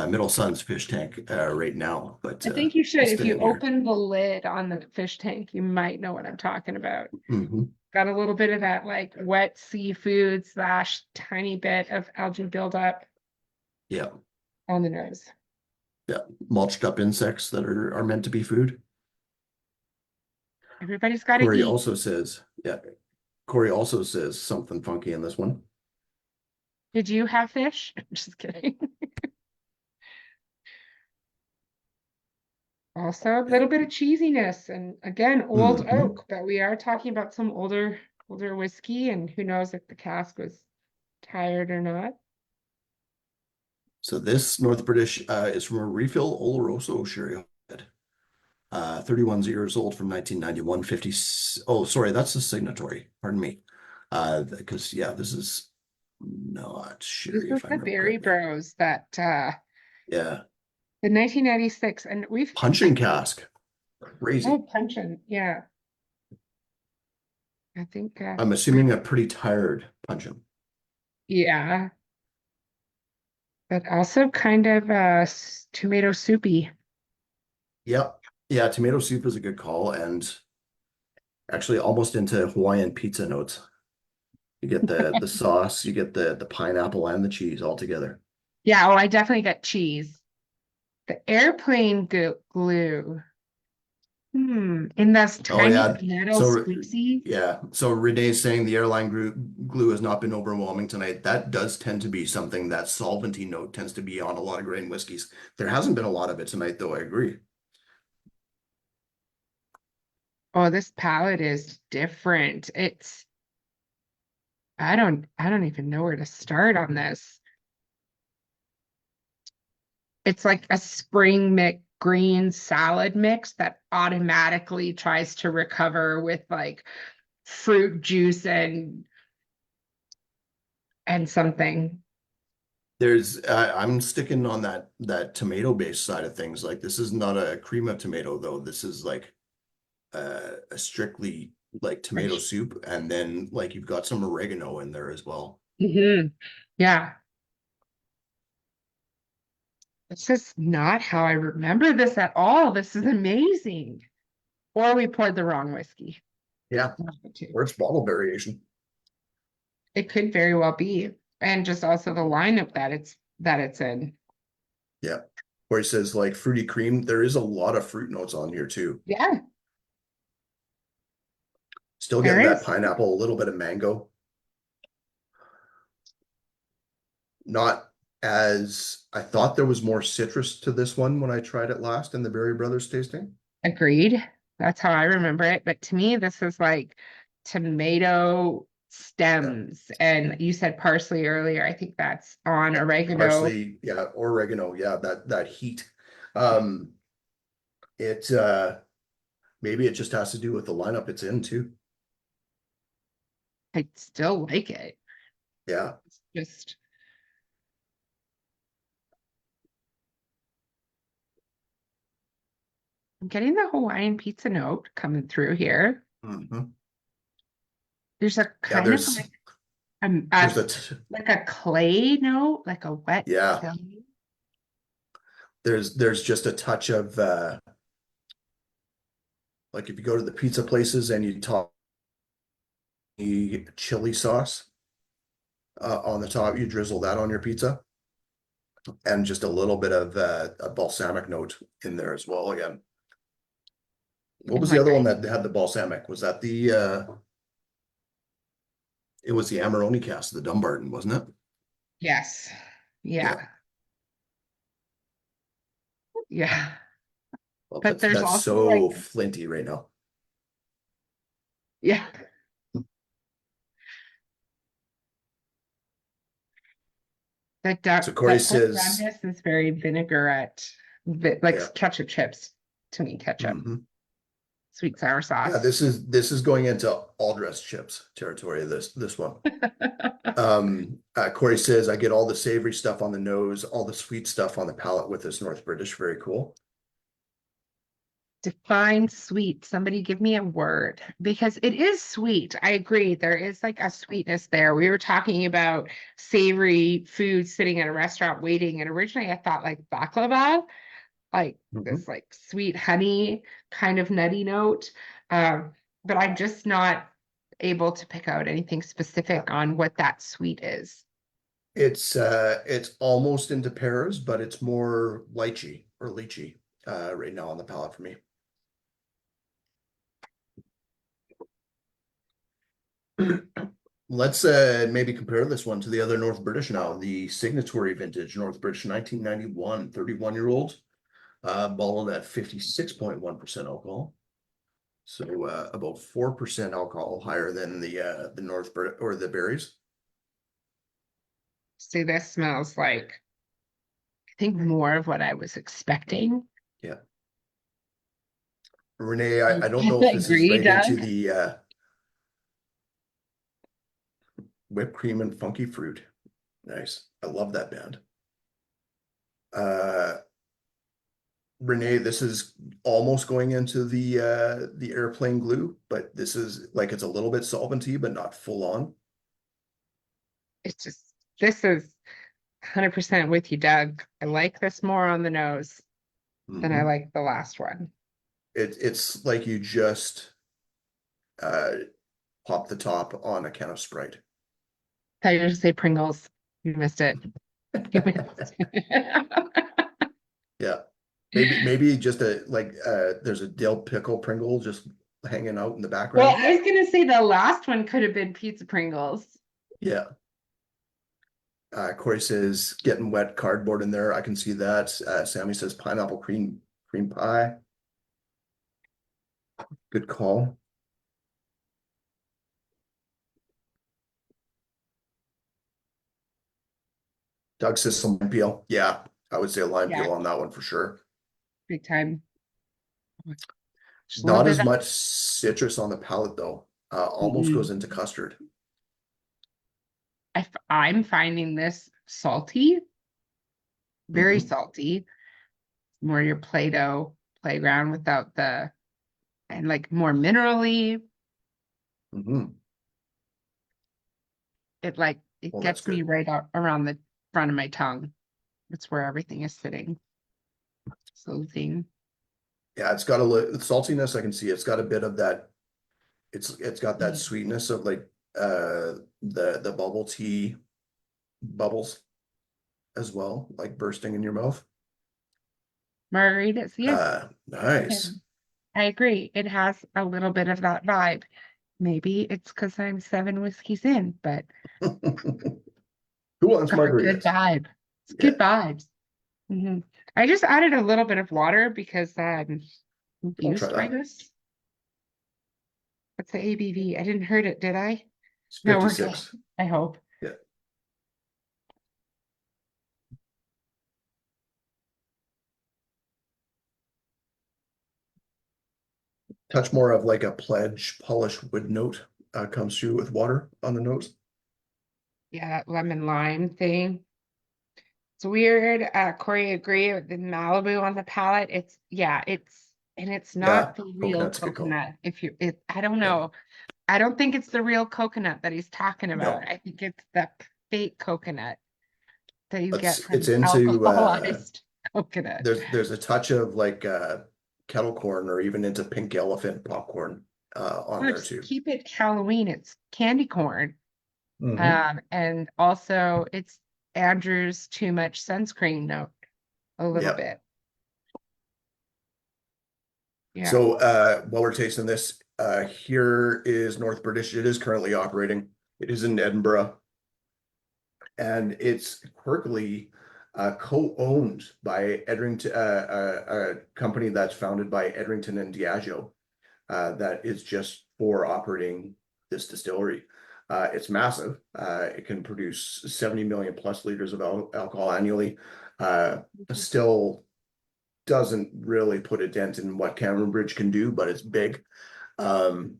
middle son's fish tank right now, but I think you should. I'll If stay you in here. open the lid on the fish tank, you might know what I'm talking about. Hmm. Got a little bit of that like wet seafood slash tiny bit of algae buildup Yeah, on the nose. yeah, mulched up insects that are meant to be food. Everybody's got to Corey eat. also says, yeah, Corey also says something funky in this one. Did you have fish? I'm just kidding. Also, a Yeah. little bit of cheesiness, and again, old Hmm. oak, but we are talking about some older whiskey, and who knows if the cask was tired or not. So this North British is from a refill Oloroso sherry head. 31 years old from 1991, 50. Oh, sorry, that's the signatory. Pardon me. Because yeah, this is not This sherry is if I the remember Berry correctly. Bros that Yeah, the 1996, and we've punching cask. Crazy. puncheon, yeah. I think I'm we assuming a pretty tired puncheon. yeah, but also kind of tomato soupy. Yep. Yeah, tomato soup is a good call, and actually almost into Hawaiian pizza notes. You get the sauce, you get the pineapple and the cheese all together. Yeah, oh, I definitely got cheese. The airplane glue. In those Oh tiny yeah. metal So squeezies. yeah. So Renee's saying the airline glue has not been overwhelming tonight. That does tend to be something that solventy note tends to be on a lot of grain whiskeys. There hasn't been a lot of it tonight, though. I agree. Oh, this palette is different. I don't even know where to start on this. It's like a spring mix green salad mix that automatically tries to recover with like fruit juice and something. I'm sticking on that tomato based side of things. Like this is not a cream of tomato though. This is like a strictly like tomato soup, and then like you've got some oregano in there as well. Hmm. Yeah. This is not how I remember this at all. This is amazing. Or we poured the wrong whiskey. Yeah, One of the two. or it's bottle variation. It could very well be. And just also the lineup that it's in. Yeah. Where he says like fruity cream, there is a lot of fruit notes on here too. Yeah, Still there getting that is. pineapple, a little bit of mango. Not as I thought there was more citrus to this one when I tried it last in the Berry Brothers tasting. Agreed. That's how I remember it. But to me, this is like tomato Yeah. stems. And you said parsley earlier. I think that's on Yeah. oregano. Parsley, yeah, or oregano, yeah, that heat. Um, it maybe it just has to do with the lineup it's in too. I still like it. Yeah. It's just I'm getting the Hawaiian pizza note coming through here. Hmm. There's a Yeah, kind of like there's like a clay note, like a wet yeah, clay. there's just a touch of like if you go to the pizza places and you talk chili sauce on the top, you drizzle that on your pizza, and just a little bit of a balsamic note in there as well again. What in was the my other one brain. that had the balsamic? Was that the it was the Amarone cast, the Dumbarton, wasn't it? Yes. Yeah. Yeah. Yeah. Well, But there's that's also like, so flinty right now. yeah, So Corey that Port says, Dundas is very vinaigrette, like yeah. ketchup chips to me, ketchup, Hmm. sweet sour Yeah, sauce. this is going into all dressed chips territory, this one. Corey says, I get all the savory stuff on the nose, all the sweet stuff on the palate with this North British. Very cool. Define sweet. Somebody give me a word because it is sweet. I agree. There is like a sweetness there. We were talking about savory food sitting at a restaurant waiting, and originally I thought like baklava, like Mhm. this like sweet honey kind of nutty note. Um, but I'm just not able to pick out anything specific on what that sweet is. It's almost into pears, but it's more lychee or lychee right now on the palate for me. Let's maybe compare this one to the other North British now, the Signatory Vintage North British 1991, 31-year-old, bottled at 56.1% alcohol. So about 4% alcohol higher than the North Brit or the berries. See, this smells like I think more of what I was expecting. Yeah. Renee, I don't know I if this is agree, right into Doug. the whipped cream and funky fruit. Nice. I love that band. Uh, Renee, this is almost going into the airplane glue, but this is like it's a little bit solventy, but not full on. It's just this is 100% with you, Doug. I like this more on the nose than I Hmm. like the last one. It's like you just uh pop the top on a can of Sprite. Thought you were going to say Pringles. You missed it. You missed it. Yeah. Maybe just a like there's a dill pickle Pringle just hanging out in the Well, background. I was gonna say the last one could have been pizza Pringles. Yeah. Corey says getting wet cardboard in there. I can see that. Sammy says pineapple cream pie. Good call. Doug says some lime peel. Yeah, I would say a lime Yeah, peel on that one for sure. big time. Just a little Not bit as of that. much citrus on the palate though. Almost goes Mm-mm. into custard. I'm finding this salty, very Hmm. salty, more your Play-Doh playground without the, and like more minerally. Hmm. It like, it Well, that's gets me good. right out around the front of my tongue. It's where everything is sitting. Soothing. Yeah, it's got a little saltiness. I can see it's got a bit of that. It's got that Mm. sweetness of like the bubble tea bubbles as well, like bursting in your mouth. Margaritas, yes. Nice. I agree. It has a little bit of that vibe. Maybe it's because I'm 7 whiskeys in, but Who wants got a good margaritas? vibe. It's Yeah, good vibes. Hmm. I just added a little bit of water because I'm I'll try confused by that. this. What's the ABV? I didn't heard it, did I? It's No, we're good. 56. I hope. Yeah. Touch more of like a pledge polished wood note comes through with water on the nose. Yeah, that lemon lime thing. It's weird. Corey agree with the Malibu on the palate. It's yeah, and it's Yeah, not the real coconut's a good call. coconut. If you it I don't Yeah. know. I don't think it's the real coconut that he's talking about. No, I think it's the fake coconut that you get it's from into alcoholized coconut. there's a touch of like kettle corn or even into pink elephant popcorn on Or there just too. keep it Halloween. It's candy corn. Hmm. And also it's Andrew's too much sunscreen note a little Yep. bit. Yeah. So while we're tasting this, here is North British. It is currently operating. It is in Edinburgh, and it's quirkily co-owned by Edrington, a company that's founded by Edrington and Diageo, that is just for operating this distillery. It's massive. It can produce 70 million plus liters of alcohol annually. Still doesn't really put a dent in what Cameronbridge can do, but it's big. Um,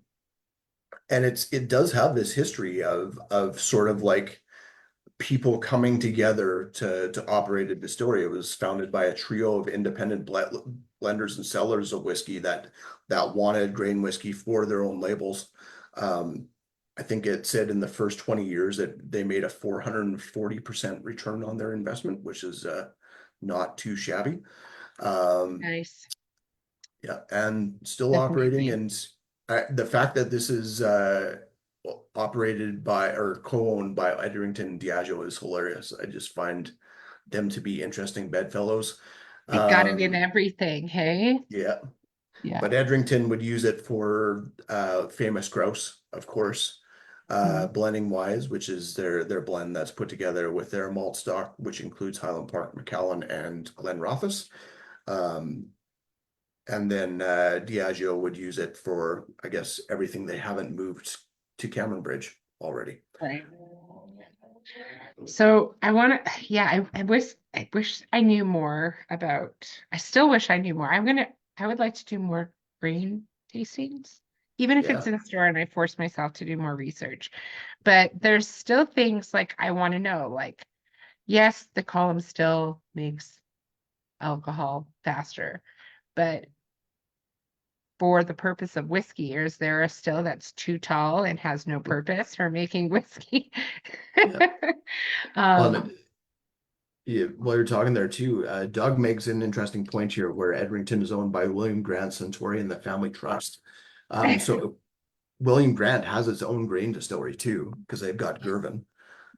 and it does have this history of sort of like people coming together to operate a distillery. It was founded by a trio of independent blenders and sellers of whiskey that wanted grain whiskey for their own labels. Um, I think it said in the first 20 years that they made a 440% return on their investment, which is not too shabby. Um, Nice. yeah, and still operating. Definitely. And the fact that this is operated by or co-owned by Edrington and Diageo is hilarious. I just find them to be interesting bedfellows. They got it in Um, everything, hey? yeah, Yeah. but Edrington would use it for famous grouse, of course, Mm. blending wise, which is their blend that's put together with their malt stock, which includes Highland Park, Macallan, and Glenrothes. Um, And then Diageo would use it for, I guess, everything they haven't moved to Cameronbridge already. Right. So I want to, yeah, I wish I knew more about, I still wish I knew more. I would like to do more grain tastings, even if it's Yeah, in a store and I force myself to do more research. But there's still things like I want to know, like, yes, the column still makes alcohol faster, but for the purpose of whiskey, or is there a still that's too tall and has no purpose for making whiskey? yeah. Well, Um, yeah, while you're talking there too, Doug makes an interesting point here where Edrington is owned by William Grant Suntory and the family trust. So William Grant has its own grain distillery too, because they've got Girvan,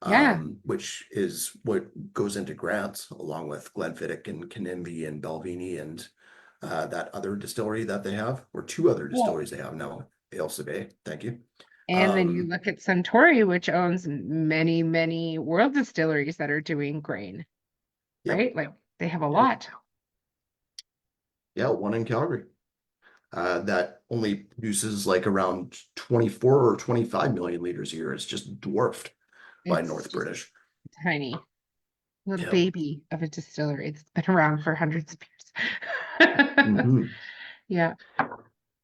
yeah. which is what goes into Grant's along with Glenfiddich and Kinninvie and Balvenie and that other distillery that they have, or two other Well, distilleries they have now. Ailsa Bay, thank you. and then you Um, look at Suntory, which owns many, many world distilleries that are doing grain, yep, right? Like they have a yep, lot. yeah, one in Calgary. That only produces like around 24 or 25 million liters a year. It's just dwarfed by It's North just British. tiny little Yep. baby of a distillery that's been around for hundreds of years. Hmm. Yeah.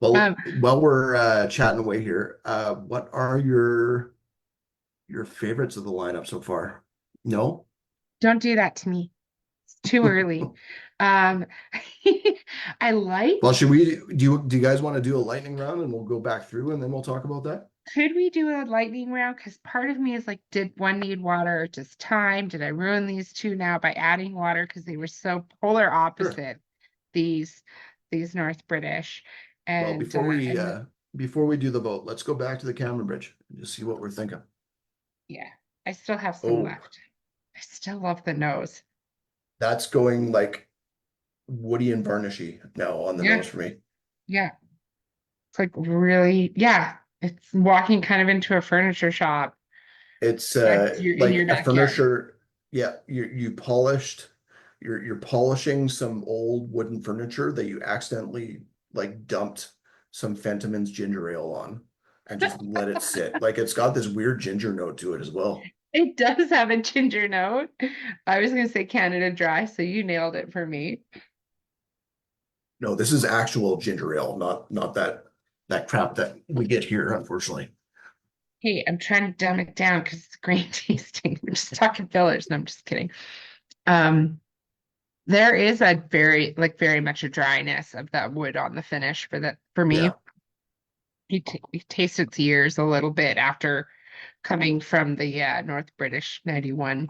Well, Um, while we're chatting away here, what are your favorites of the lineup so far? No? don't do that to me. It's too early. Um, I Well, liked. should we do you guys want to do a lightning round and we'll go back through and then we'll talk about that? Could we do a lightning round? Because part of me is like, did one need water? Just time? Did I ruin these two now by adding water? Because they were so polar Sure. opposite, these these North British. Well, And before we do the vote, let's go back to the Cameron Bridge and just see what we're thinking. yeah, I still have some Oh, left. I still love the nose. that's going like woody and varnishy now on the Yeah, nose for me. yeah. It's like really, yeah. It's walking kind of into a furniture shop. It's Like you're in your like a backyard. furniture. Yeah, you polished. You're polishing some old wooden furniture that you accidentally like dumped some Fentimans ginger ale on and just let it sit. Like it's got this weird ginger note to it as well. It does have a ginger note. I was gonna say Canada Dry, so you nailed it for me. No, this is actual ginger ale, not that crap that we get here, unfortunately. Hey, I'm trying to dumb it down because it's grain tasting. I'm just talking fillers. No, I'm just kidding. Um, there is a very much a dryness of that wood on the finish for me. Yeah. You taste its years a little bit after coming from the North British 91.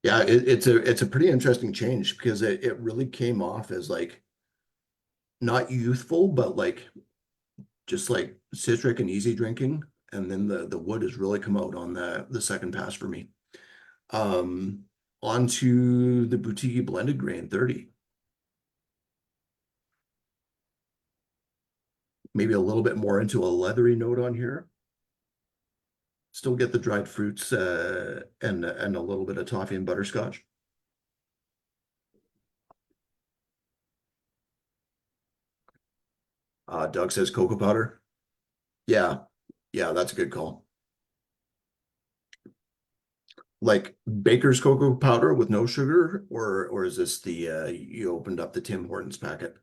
Yeah, it's a pretty interesting change because it really came off as like not youthful, but like just like citric and easy drinking. And then the wood has really come out on the second pass for me. Um, onto the Boutique blended grain 30. maybe a little bit more into a leathery note on here. Still get the dried fruits and a little bit of toffee and butterscotch. Doug says cocoa powder. Yeah, yeah, that's a good call. Like baker's cocoa powder with no sugar, or is this the you opened up the Tim Hortons packet?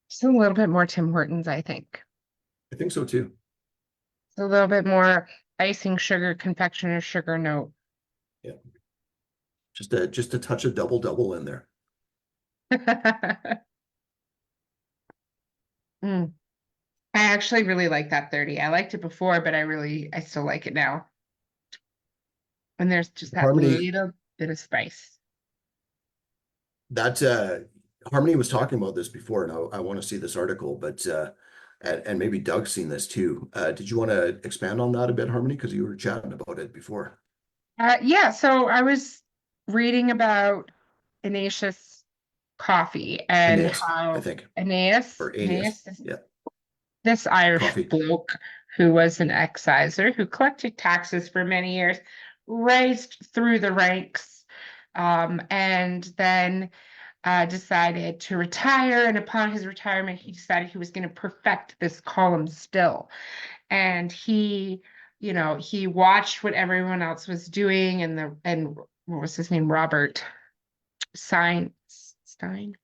Just a little bit more Tim Hortons, I think. I think so too. A little bit more icing sugar, confectioner sugar note. Yeah, just a touch of double double in there. Mm. I actually really like that 30. I liked it before, but I still like it now. And there's just that Harmony, little bit of spice. that Harmony was talking about this before, and I want to see this article, but and maybe Doug's seen this too. Did you want to expand on that a bit, Harmony? Because you were chatting about it before. Yeah, so I was reading about Anais coffee and Aeneas, I how think, Aeneas, or Aeneas. Aeneas is Yeah, this Irish coffee. bloke who was an exciser who collected taxes for many years, raised through the ranks, and then decided to retire. And upon his retirement, he decided he was going to perfect this column still. And he watched what everyone else was doing, and what was his name? Robert Stein. Stein.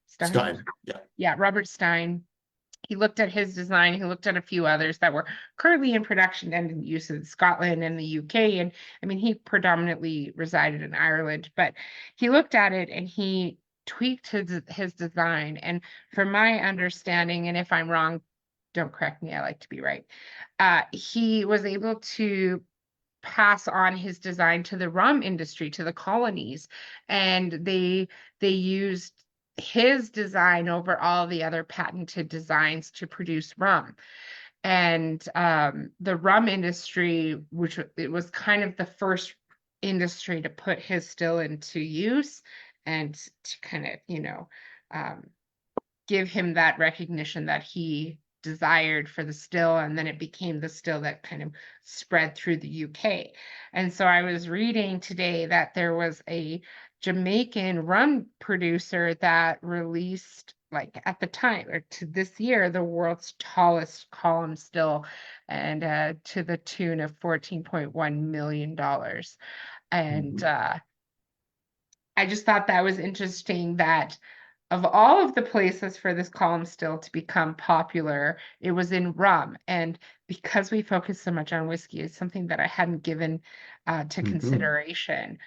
Yeah. Yeah, Robert Stein. He looked at his design. He looked at a few others that were currently in production and in use in Scotland and the UK. And I mean, he predominantly resided in Ireland, but he looked at it and he tweaked his design. And from my understanding, and if I'm wrong, don't correct me, I like to be right. He was able to pass on his design to the rum industry, to the colonies, and they used his design over all the other patented designs to produce rum. And the rum industry, which it was kind of the first industry to put his still into use and to kind of, um, give him that recognition that he desired for the still, and then it became the still that kind of spread through the UK. And so I was reading today that there was a Jamaican rum producer that released, like at the time or to this year, the world's tallest column still, and to the tune of $14.1 million. And Mhm. I just thought that was interesting that of all of the places for this column still to become popular, it was in rum. And because we focus so much on whiskey, it's something that I hadn't given to Mhm. consideration.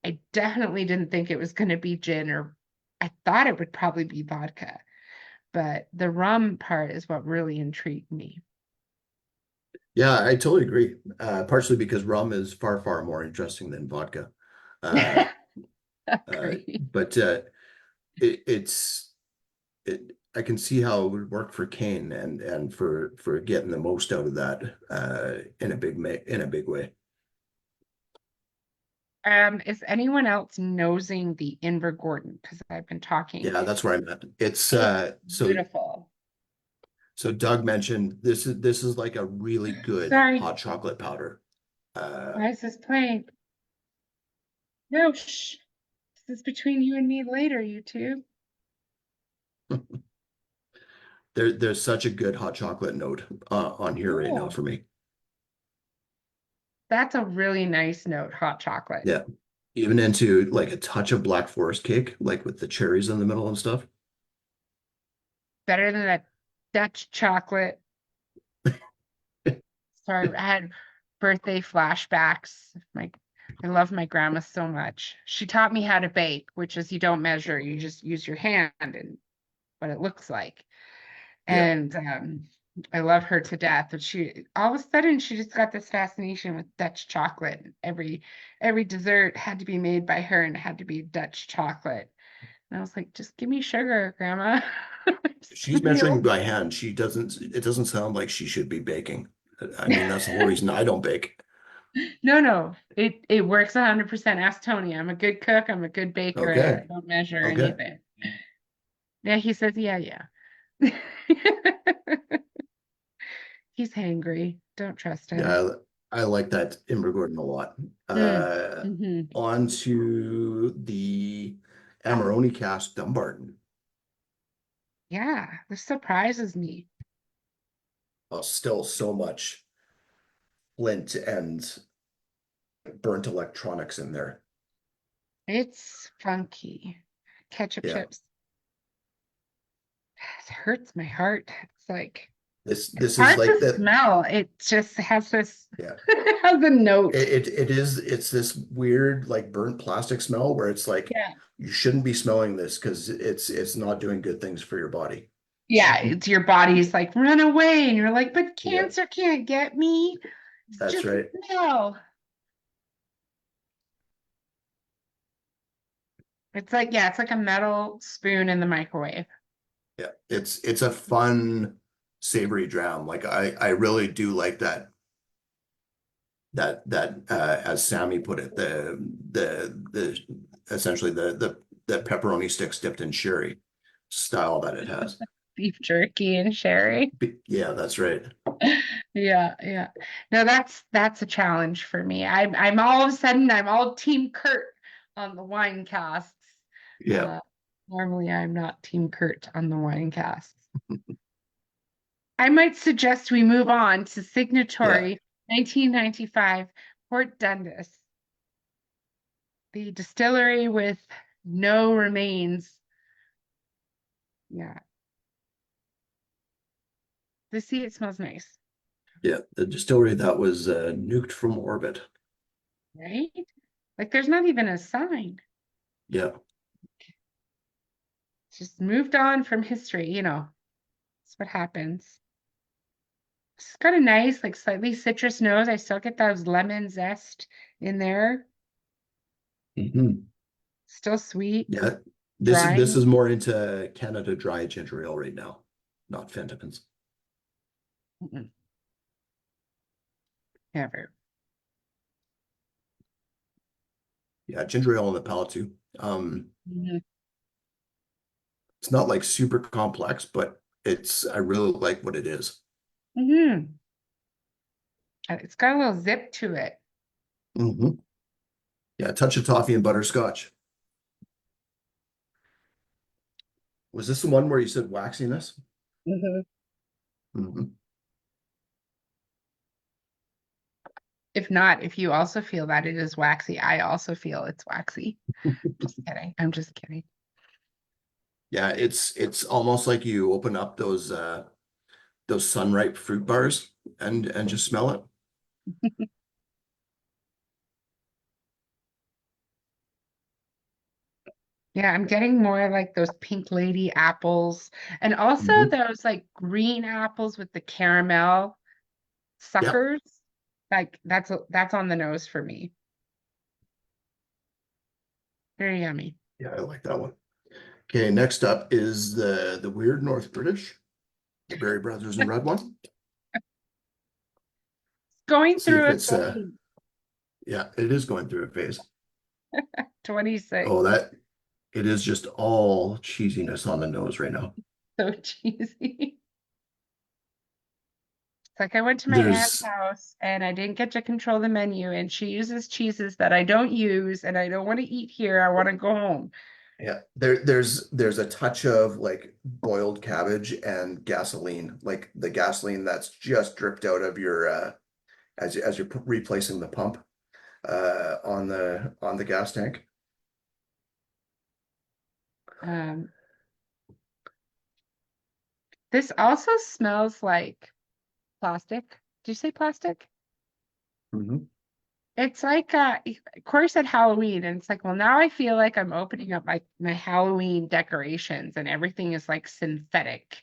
I definitely didn't think it was going to be gin, or I thought it would probably be vodka. But the rum part is what really intrigued me. Yeah, I totally agree. Partially because rum is far, far more interesting than vodka. Uh, Agree. but it's I can see how it would work for Kane and for getting the most out of that in a in a big way. Is anyone else nosing the Invergordon? Because I've been talking. Yeah, that's where I'm at. It's It's so beautiful. so Doug mentioned this is like a really good Sorry, hot chocolate powder. Uh, why is this playing? No, shh. This is between you and me later, you two. there's such a good hot chocolate note on here right now Oh, for me. that's a really nice note, hot chocolate. Yeah. Even into like a touch of Black Forest cake, like with the cherries in the middle and stuff. Better than that Dutch chocolate. Sorry, I had birthday flashbacks. I love my grandma so much. She taught me how to bake, which is you don't measure, you just use your hand and what it looks like. Yeah. And I love her to death. But she all of a sudden she just got this fascination with Dutch chocolate. Every dessert had to be made by her and it had to be Dutch chocolate. And I was like, just give me sugar, Grandma. Just She's leave me measuring alone. by hand. It doesn't sound like she should be baking. I mean, that's the whole reason I don't bake. No, no, it works 100%. Ask Tony. I'm a good cook. I'm a good baker. I Okay. don't measure Okay. anything. Yeah, he says, yeah, yeah. He's hangry. Don't trust him. Yeah, I like that Invergordon a lot. Mm. Uh, Hmm. on to the Amarone cask Dumbarton. Yeah, this surprises me. Still so much flint and burnt electronics in there. It's funky. Ketchup Yeah, chips. It hurts my heart. It's like it's this is hard like to that. smell. It just has this Yeah, it has a note. it's this weird like burnt plastic smell where it's like Yeah. you shouldn't be smelling this because it's not doing good things for your body. Yeah, it's your body's like, run away. And you're like, but Yeah, cancer can't get me. It's that's just a right. smell. It's like, yeah, it's like a metal spoon in the microwave. Yeah, it's a fun savory dram. Like I really do like that as Sammy put it, the essentially the pepperoni sticks dipped in sherry style that it has. Beef jerky and sherry. Yeah, that's right. Yeah, yeah. No, that's a challenge for me. I'm all of a sudden I'm all Team Kurt on the wine casts. Yeah, Uh, Normally I'm not Team Kurt on the wine casts. I might suggest we move on to yeah. Signatory 1995 Port Dundas, the distillery with no remains. Yeah, it smells nice, Yeah, the distillery that was nuked from orbit. right? Like there's not even a sign. Yeah. It's just moved on from history, That's what happens. It's got a nice, like slightly citrus nose. I still get those lemon zest in there. Hmm. Still sweet, Yeah. This drying. is more into Canada Dry ginger ale right now, not Fentimans. Mm-mm, never. Yeah, ginger ale on the palate too. Mhm. It's not like super complex, but I really like what it is. Mhm. It's got a little zip to it. Hmm. Yeah, a touch of toffee and butterscotch. Was this the one where you said waxiness? Mhm. Hmm. If not, if you also feel that it is waxy, I also feel it's waxy. Just kidding. I'm just kidding. Yeah, it's almost like you open up those sun-ripe fruit bars and just smell it. Yeah, I'm getting more like those pink lady apples and also Hmm. those like green apples with the caramel Yep. suckers. Like that's on the nose for me. Very yummy. Yeah, I like that one. Okay, next up is the Weird North British, the Berry Brothers and Red one. Going See through if a it's phase. yeah, it is going through a phase. 26. Oh, that it is just all cheesiness on the nose right now. So cheesy. It's like I went to my aunt's There's house and I didn't get to control the menu, and she uses cheeses that I don't use and I don't want to eat here. I want to go home. yeah, there's a touch of like boiled cabbage and gasoline, like the gasoline that's just dripped out of your as you're replacing the pump on the gas tank. Um, this also smells like plastic. Did you say plastic? Hmm. It's like Corey said Halloween, and it's like, well, now I feel like I'm opening up my Halloween decorations, and everything is like synthetic,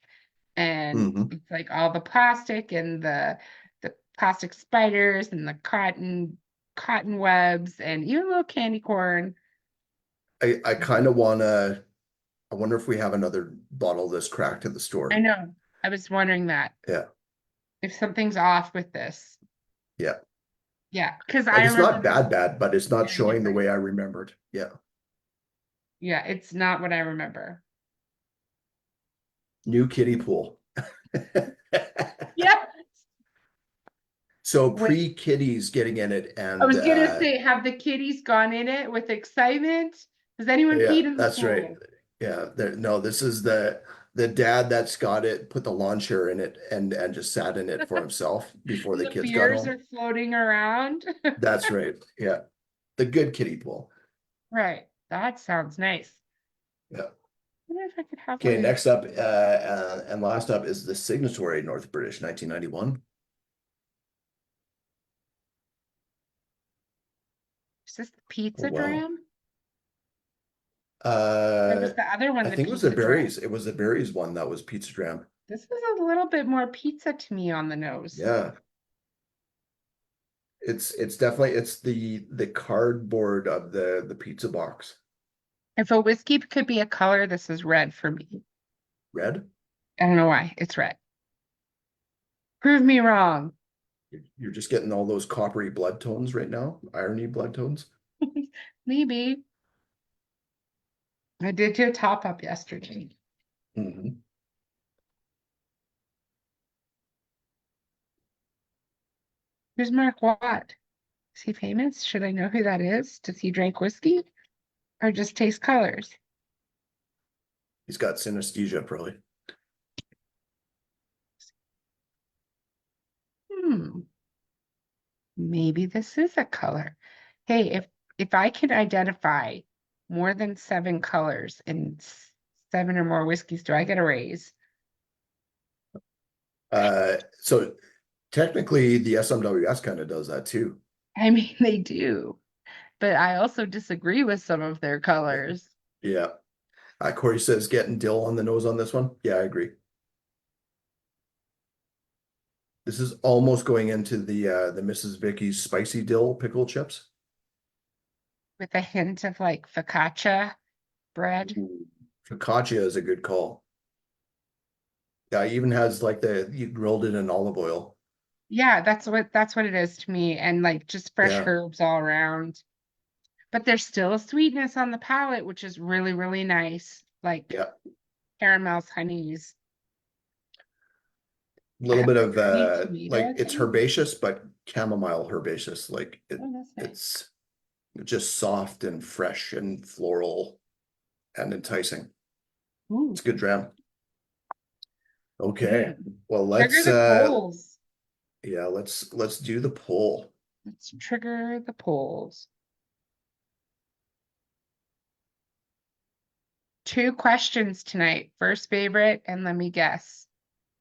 and Hmm. it's like all the plastic and the plastic spiders and the cotton webs and even little candy corn. I kind of wanna. I wonder if we have another bottle of this cracked at the I store. know. I was wondering that Yeah, if something's off with this. yeah. Yeah, because I Like it's remember not this bad, but it's not very showing the different. way I remembered. Yeah. Yeah, it's not what I remember. New kiddie pool. Yeah. So With pre-Kitty's getting in it, I and was gonna say, have the kitties gone in it with excitement? Has anyone yeah, peed in the that's right. pool? Yeah, there, no, this is the dad that's got it, put the lawn chair in it, and just sat in it for himself before And the the kids got beers home. are floating around. That's right. Yeah, the good kiddie pool. Right. That sounds nice. Yeah. I wonder if I could have one Okay, of these. next up and last up is the Signatory North British 1991. Is this the Oh pizza wow. dram? Or Uh, was the other one I the think it was the pizza dram? berries. It was the berries one that was pizza dram. This is a little bit more pizza to me on the nose. Yeah. It's definitely it's the cardboard of the pizza box. If a whiskey could be a color, this is red for me. Red? I don't know why. It's red. Prove me wrong. You're just getting all those coppery blood tones right now, irony blood tones. Maybe. I did do a top up yesterday. Hmm. Who's Mark Watt? Is he famous? Should I know who that is? Does he drink whiskey or just taste colors? He's got synesthesia, probably. Hmm. Maybe this is a color. Hey, if I can identify more than 7 colors in 7 or more whiskeys, do I get a raise? So technically the SMWS kind of does that too. I mean, they do, but I also disagree with some of their colors. Yeah. Corey says getting dill on the nose on this one. Yeah, I agree. This is almost going into the Mrs. Vicky's spicy dill pickle chips. With a hint of like focaccia bread. Ooh. Focaccia is a good call. Yeah, it even has like the you grilled it in olive oil. Yeah, that's what it is to me. And like just fresh Yeah, herbs all around. But there's still a sweetness on the palate, which is really, really nice. Like yeah. caramels, honeys, A little bit of honey tomato, like I it's think. herbaceous, but chamomile herbaceous. Like Oh, that's nice. it's just soft and fresh and floral and enticing. It's Ooh. a good dram. Okay. Mm. Well, Trigger let's the polls. yeah, let's do the poll. Let's trigger the polls. 2 questions tonight. First favorite, and let me guess,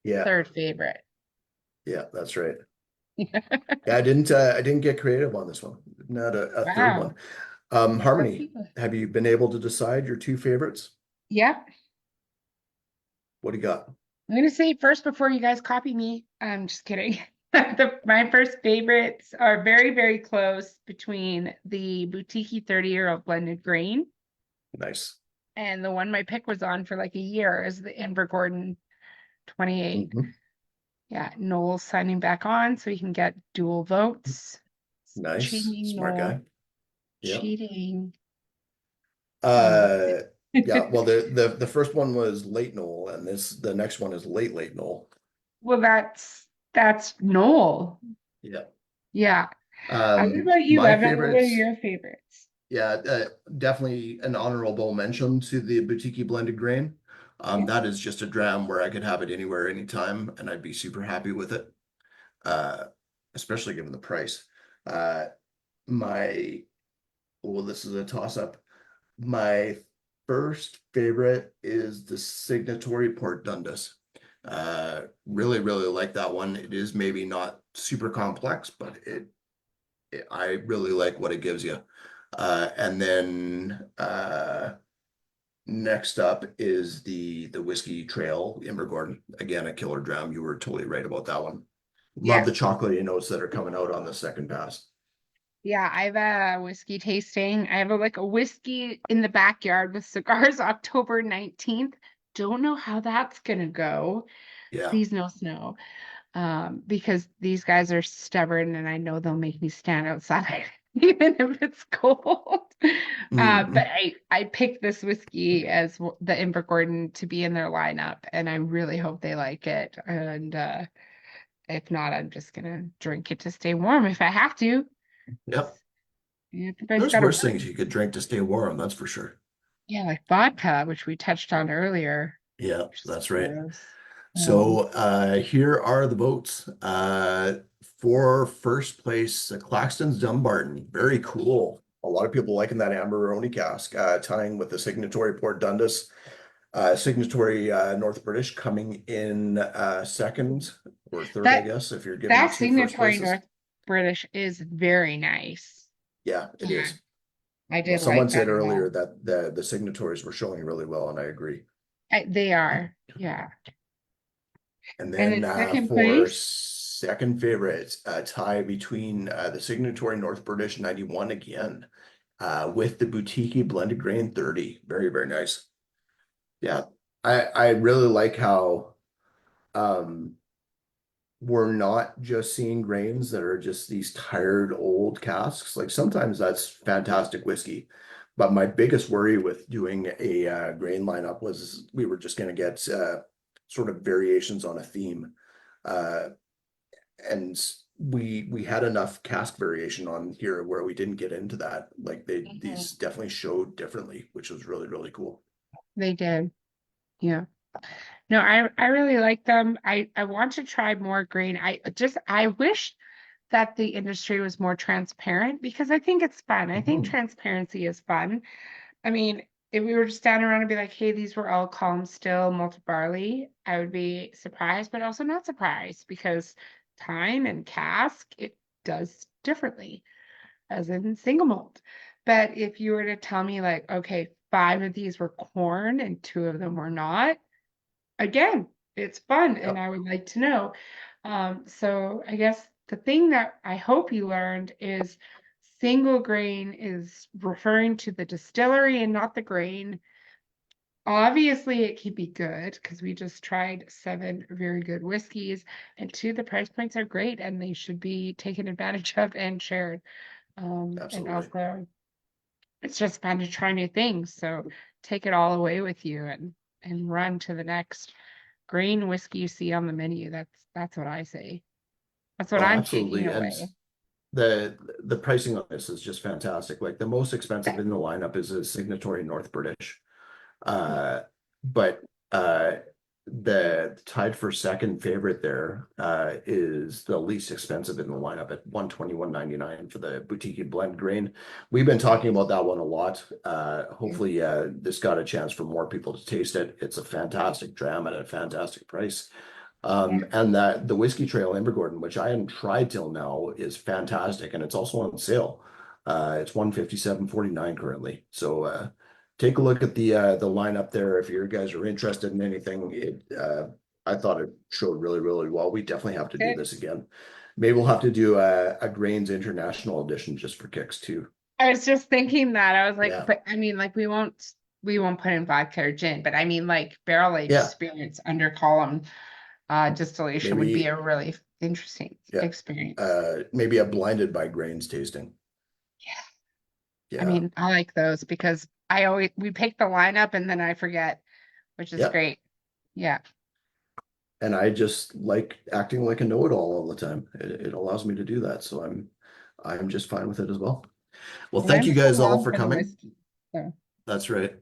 Yeah, third favorite. yeah, that's right. Yeah, I didn't get creative on this one. Not a third one. Wow. More Harmony, people. have you been able to decide your two favorites? Yep. What do you got? I'm gonna say it first before you guys copy me. I'm just kidding. My first favorites are very, very close between the Boutique-y 30-year-old blended grain Nice. and the one my pick was on for like a year is the Invergordon 28. Mhm. Yeah, Noel's signing back on so he can get dual votes. Nice. Cheating, Smart guy. Noel. Yeah. Cheating. Um, Uh yeah, well the first one was late Noel and this the next one is late Noel. well, that's Noel. Yeah. Yeah. What about you, My Evan? What are favorites, your favorites? yeah, definitely an honorable mention to the Boutique blended grain. Yeah. That is just a dram where I could have it anywhere, anytime, and I'd be super happy with it. Uh, especially given the price. Uh, my, well, this is a toss up. My first favorite is the Signatory Port Dundas. Really like that one. It is maybe not super complex, but I really like what it gives you. And then next up is the Whiskey Trail Invergordon. Again, a killer dram. You were totally right about that one. Love the Yes. chocolatey notes that are coming out on the second pass. Yeah, I have a whiskey tasting. I have like a whiskey in the backyard with cigars October 19th. Don't know how that's gonna go. Yeah. Please no snow. Because these guys are stubborn and I know they'll make me stand outside even if it's cold. But Hmm. I picked this whiskey as the Invergordon to be in their lineup, and I really hope they like it. And if not, I'm just gonna drink it to stay warm if I have to. Yep. Everybody's There's got to worse work. things you could drink to stay warm, that's for sure. Yeah, like vodka, which we touched on earlier. Yeah, Just that's right. gross. So here are the votes. For first place, Claxton's Dumbarton. Very cool. A lot of people liking that Amberoni cask, tying with the Signatory Port Dundas. Signatory North British coming in second or third, I that guess, if you're giving that two first signatory places. North British is very nice. Yeah, it Yeah, is. I Well, did someone like that said a earlier lot. that the signatories were showing really well, and I agree. They are, yeah. And And then in second for place, second favorite, a tie between the Signatory North British 91 again, with the Boutique-y Blended Grain 30. Very, very nice. Yeah, I really like how um we're not just seeing grains that are just these tired old casks. Like sometimes that's fantastic whiskey. But my biggest worry with doing a grain lineup was we were just going to get sort of variations on a theme. Uh, and we had enough cask variation on here where we didn't get into that. Like these definitely showed differently, which was really, really cool. they did. Yeah. No, I really like them. I want to try more green. I wish that the industry was more transparent because I think it's fun. I think Mhm. transparency is fun. I mean, if we were to stand around and be like, hey, these were all column still malted barley, I would be surprised, but also not surprised because time and cask, it does differently, as in single malt. But if you were to tell me like, okay, five of these were corn and two of them were not, again, it's fun and Yep, I would like to know. So I guess the thing that I hope you learned is single grain is referring to the distillery and not the grain. Obviously, it can be good because we just tried seven very good whiskeys, and two, the price points are great and they should be taken advantage of and shared. And absolutely. also, it's just fun to try new things. So take it all away with you and run to the next green whiskey you see on the menu. That's what I say. That's what Oh, I'm taking absolutely. And away. the pricing on this is just fantastic. Like the most expensive in the lineup is a Signatory North British. Uh, but the tied for second favorite there is the least expensive in the lineup at 121.99 for the Boutique Blend Grain. We've been talking about that one a lot. Hopefully this got a chance for more people to taste it. It's a fantastic dram at a fantastic price. Yeah. And that the Whiskey Trail Invergordon, which I hadn't tried till now, is fantastic, and it's also on sale. It's 157.49 currently. So take a look at the lineup there if you guys are interested in anything. I thought it showed really, really well. We definitely have to do Good. this again. Maybe we'll have to do a Grains International edition just for kicks too. I was just thinking that. I was like, Yeah, but I mean, like we won't put in vodka or gin, but I mean like barrel aged yeah, spirits under column distillation would be maybe, a really interesting yeah, experience. maybe a blinded by grains tasting. Yeah. I Yeah, mean, I like those because I always we pick the lineup and then I forget, which is yeah. great. Yeah. And I just like acting like a know-it-all all the time. It allows me to do that, so I'm just fine with it as well. Well, And thank I'm you just guys all along for for the coming. whiskey. So That's right.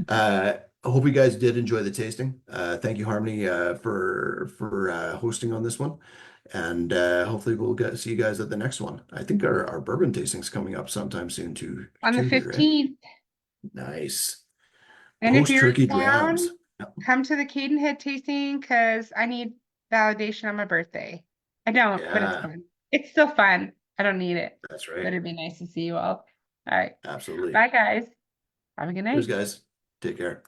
I hope you guys did enjoy the tasting. Thank you, Harmony, for hosting on this one, and hopefully we'll get see you guys at the next one. I think our bourbon tasting's coming up sometime soon on the too here, eh? 15th. Nice. And if Post you're in turkey town, drams. Yep. come to the Cadenhead tasting because I need validation on my birthday. I don't, but it's Yeah, fun. It's still fun. I don't need it, that's but right. it'd be nice to see you all. All right. Absolutely. Bye, guys. Have a good Cheers, night. guys. Take care.